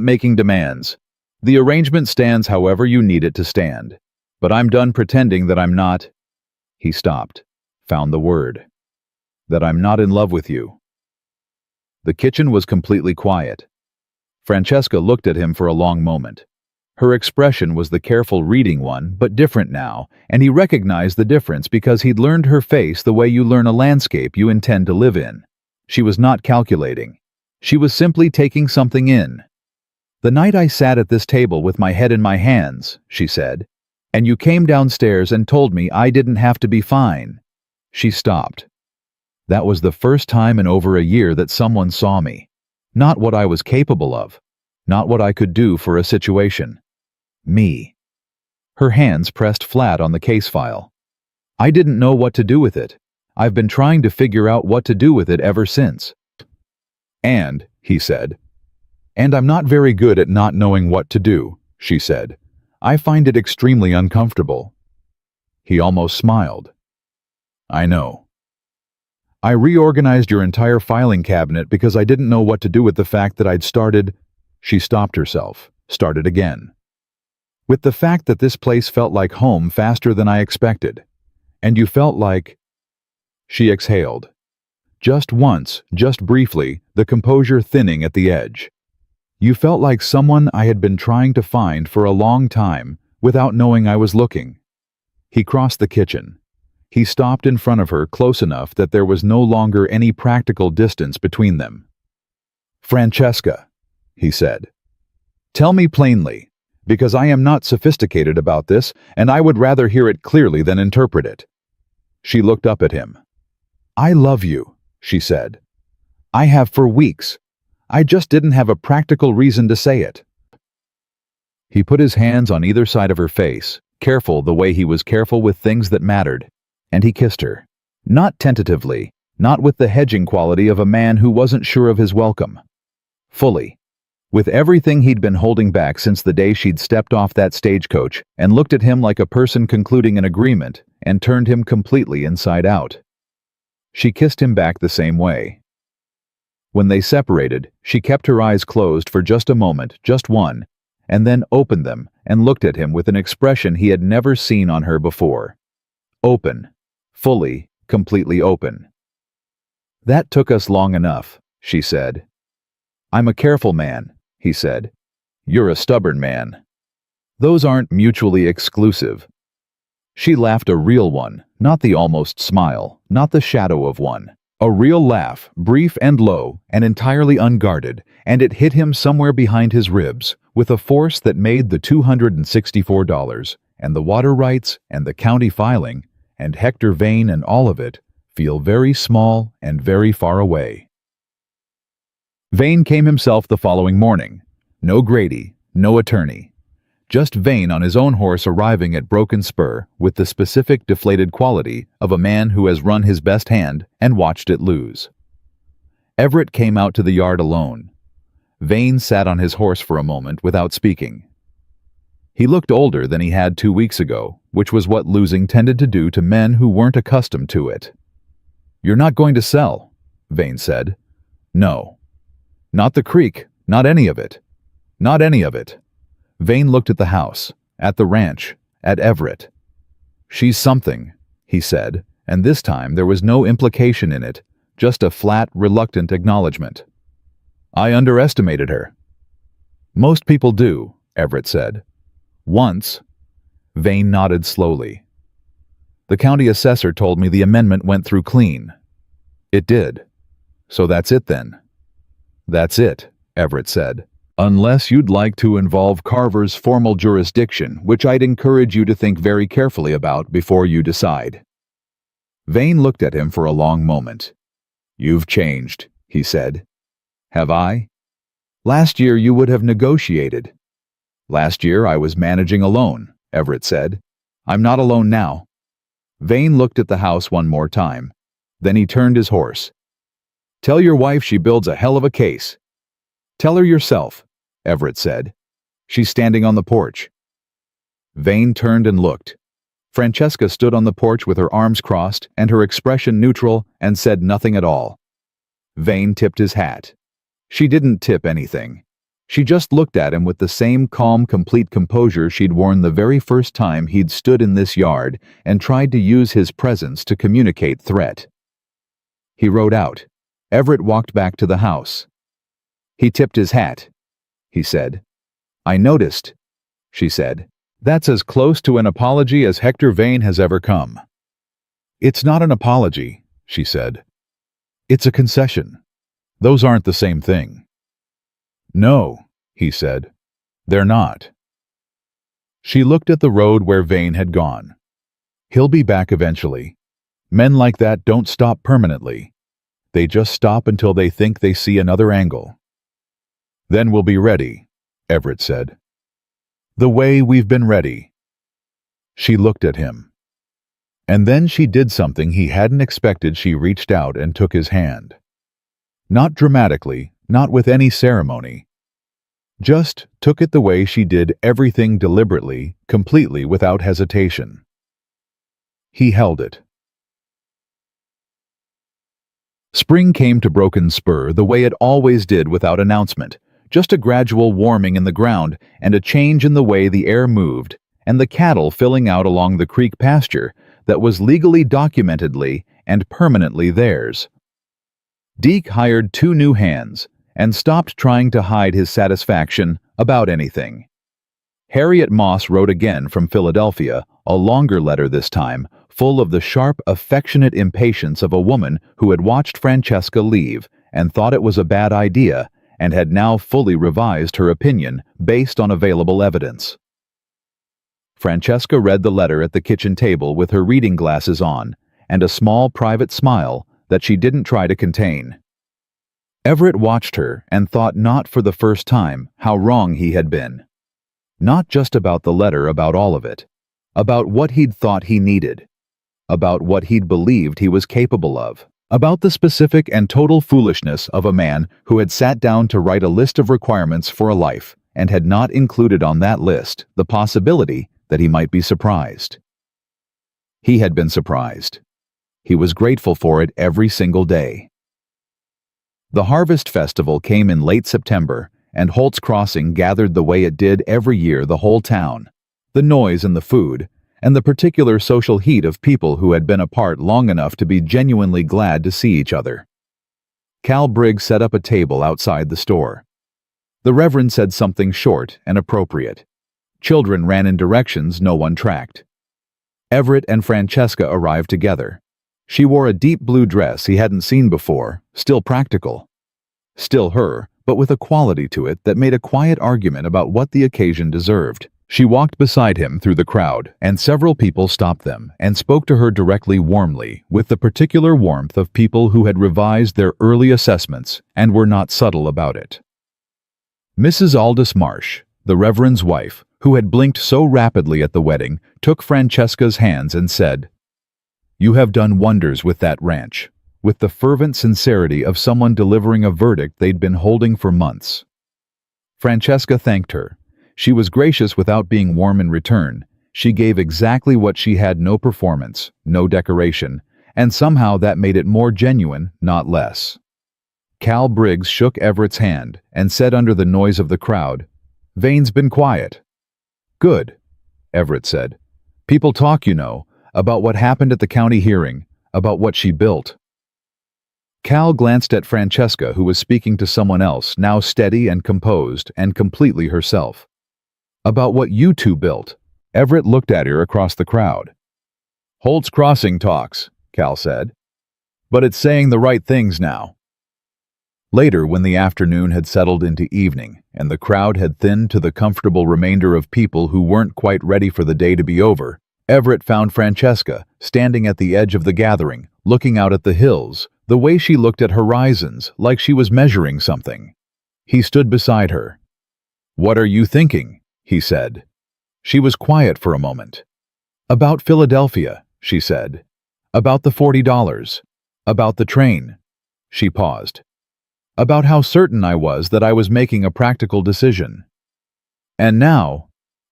making demands. The arrangement stands however you need it to stand. But I'm done pretending that I'm not—" He stopped, found the word. "That I'm not in love with you." The kitchen was completely quiet. Francesca looked at him for a long moment. Her expression was the careful reading one, but different now, and he recognized the difference because he'd learned her face the way you learn a landscape you intend to live in. She was not calculating. She was simply taking something in. "The night I sat at this table with my head in my hands," she said, "and you came downstairs and told me I didn't have to be fine." She stopped. "That was the first time in over a year that someone saw me. Not what I was capable of. Not what I could do for a situation. Me." Her hands pressed flat on the case file. "I didn't know what to do with it. I've been trying to figure out what to do with it ever since." "And," he said. "And I'm not very good at not knowing what to do," she said. "I find it extremely uncomfortable." He almost smiled. "I know. I reorganized your entire filing cabinet because I didn't know what to do with the fact that I'd started—" She stopped herself, started again. "With the fact that this place felt like home faster than I expected. And you felt like—" She exhaled. Just once, just briefly, the composure thinning at the edge. "You felt like someone I had been trying to find for a long time, without knowing I was looking." He crossed the kitchen. He stopped in front of her close enough that there was no longer any practical distance between them. "Francesca," he said. "Tell me plainly, because I am not sophisticated about this, and I would rather hear it clearly than interpret it." She looked up at him. "I love you," she said. "I have for weeks. I just didn't have a practical reason to say it." He put his hands on either side of her face, careful the way he was careful with things that mattered, and he kissed her. Not tentatively, not with the hedging quality of a man who wasn't sure of his welcome. Fully. With everything he'd been holding back since the day she'd stepped off that stagecoach and looked at him like a person concluding an agreement and turned him completely inside out. She kissed him back the same way. When they separated, she kept her eyes closed for just a moment, just one, and then opened them and looked at him with an expression he had never seen on her before. Open. Fully, completely open. "That took us long enough," she said. "I'm a careful man," he said. "You're a stubborn man. Those aren't mutually exclusive." She laughed, a real one, not the almost smile, not the shadow of one. A real laugh, brief and low, and entirely unguarded, and it hit him somewhere behind his ribs, with a force that made the $264, and the water rights, and the county filing, and Hector Vane and all of it, feel very small and very far away. Vane came himself the following morning. No Grady, no attorney. Just Vane on his own horse arriving at Broken Spur with the specific deflated quality of a man who has run his best hand and watched it lose. Everett came out to the yard alone. Vane sat on his horse for a moment without speaking. He looked older than he had 2 weeks ago, which was what losing tended to do to men who weren't accustomed to it. "You're not going to sell," Vane said. "No. Not the creek, not any of it. Not any of it." Vane looked at the house, at the ranch, at Everett. "She's something," he said, and this time there was no implication in it, just a flat, reluctant acknowledgement. "I underestimated her." "Most people do," Everett said. "Once." Vane nodded slowly. The county assessor told me the amendment went through clean. It did. So that's it then. That's it, Everett said. Unless you'd like to involve Carver's formal jurisdiction, which I'd encourage you to think very carefully about before you decide. Vane looked at him for a long moment. You've changed, he said. Have I? Last year you would have negotiated. Last year I was managing alone, Everett said. I'm not alone now. Vane looked at the house one more time. Then he turned his horse. Tell your wife she builds a hell of a case. Tell her yourself, Everett said. She's standing on the porch. Vane turned and looked. Francesca stood on the porch with her arms crossed and her expression neutral and said nothing at all. Vane tipped his hat. She didn't tip anything. She just looked at him with the same calm, complete composure she'd worn the very first time he'd stood in this yard and tried to use his presence to communicate threat. He rode out. Everett walked back to the house. He tipped his hat. He said. I noticed, she said. That's as close to an apology as Hector Vane has ever come. It's not an apology, she said. It's a concession. Those aren't the same thing. No, he said. They're not. She looked at the road where Vane had gone. He'll be back eventually. Men like that don't stop permanently. They just stop until they think they see another angle. Then we'll be ready, Everett said. The way we've been ready. She looked at him. And then she did something he hadn't expected. She reached out and took his hand. Not dramatically, not with any ceremony. Just took it the way she did everything deliberately, completely without hesitation. He held it. Spring came to Broken Spur the way it always did without announcement, just a gradual warming in the ground and a change in the way the air moved, and the cattle filling out along the creek pasture that was legally documentedly and permanently theirs. Deke hired 2 new hands and stopped trying to hide his satisfaction about anything. Harriet Moss wrote again from Philadelphia, a longer letter this time, full of the sharp, affectionate impatience of a woman who had watched Francesca leave and thought it was a bad idea and had now fully revised her opinion based on available evidence. Francesca read the letter at the kitchen table with her reading glasses on and a small private smile that she didn't try to contain. Everett watched her and thought not for the first time how wrong he had been. Not just about the letter, about all of it. About what he'd thought he needed. About what he'd believed he was capable of. About the specific and total foolishness of a man who had sat down to write a list of requirements for a life and had not included on that list the possibility that he might be surprised. He had been surprised. He was grateful for it every single day. The Harvest Festival came in late September, and Holt's Crossing gathered the way it did every year the whole town. The noise and the food, and the particular social heat of people who had been apart long enough to be genuinely glad to see each other. Cal Briggs set up a table outside the store. The Reverend said something short and appropriate. Children ran in directions no one tracked. Everett and Francesca arrived together. She wore a deep blue dress he hadn't seen before, still practical. Still her, but with a quality to it that made a quiet argument about what the occasion deserved. She walked beside him through the crowd, and several people stopped them and spoke to her directly warmly, with the particular warmth of people who had revised their early assessments and were not subtle about it. Mrs. Aldous Marsh, the Reverend's wife, who had blinked so rapidly at the wedding, took Francesca's hands and said, "You have done wonders with that ranch," with the fervent sincerity of someone delivering a verdict they'd been holding for months. Francesca thanked her. She was gracious without being warm in return. She gave exactly what she had: no performance, no decoration, and somehow that made it more genuine, not less. Cal Briggs shook Everett's hand and said under the noise of the crowd, "Vane's been quiet." "Good," Everett said. "People talk, you know, about what happened at the county hearing, about what she built." Cal glanced at Francesca, who was speaking to someone else, now steady and composed and completely herself. "About what you two built," Everett looked at her across the crowd. "Holt's Crossing talks," Cal said. "But it's saying the right things now." Later, when the afternoon had settled into evening, and the crowd had thinned to the comfortable remainder of people who weren't quite ready for the day to be over, Everett found Francesca standing at the edge of the gathering, looking out at the hills, the way she looked at horizons, like she was measuring something. He stood beside her. "What are you thinking?" he said. She was quiet for a moment. "About Philadelphia," she said. "About the $40. About the train." She paused. "About how certain I was that I was making a practical decision. And now,"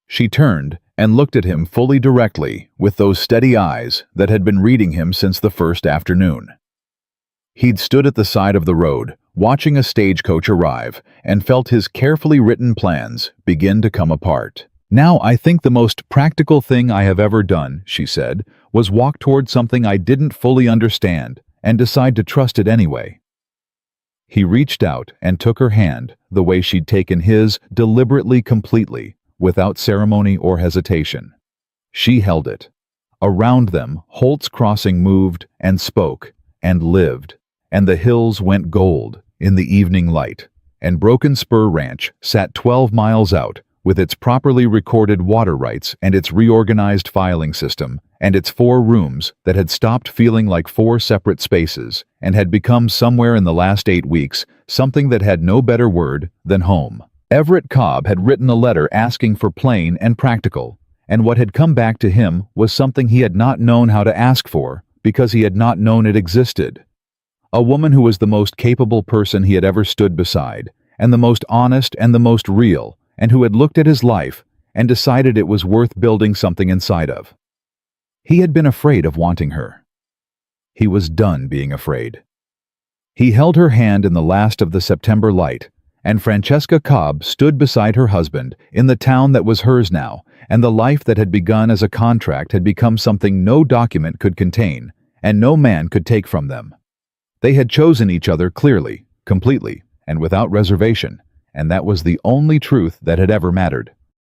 she turned and looked at him fully directly with those steady eyes that had been reading him since the first afternoon. He'd stood at the side of the road, watching a stagecoach arrive, and felt his carefully written plans begin to come apart. "Now I think the most practical thing I have ever done," she said, "was walk toward something I didn't fully understand and decide to trust it anyway." He reached out and took her hand the way she'd taken his, deliberately, completely, without ceremony or hesitation. She held it. Around them, Holt's Crossing moved and spoke and lived, and the hills went gold in the evening light, and Broken Spur Ranch sat 12 miles out, with its properly recorded water rights and its reorganized filing system, and its 4 rooms that had stopped feeling like 4 separate spaces, and had become somewhere in the last 8 weeks something that had no better word than home. Everett Cobb had written a letter asking for plain and practical, and what had come back to him was something he had not known how to ask for because he had not known it existed. A woman who was the most capable person he had ever stood beside, and the most honest and the most real, and who had looked at his life and decided it was worth building something inside of. He had been afraid of wanting her. He was done being afraid. He held her hand in the last of the September light, and Francesca Cobb stood beside her husband in the town that was hers now, and the life that had begun as a contract had become something no document could contain, and no man could take from them. They had chosen each other clearly, completely, and without reservation, and that was the only truth that had ever mattered.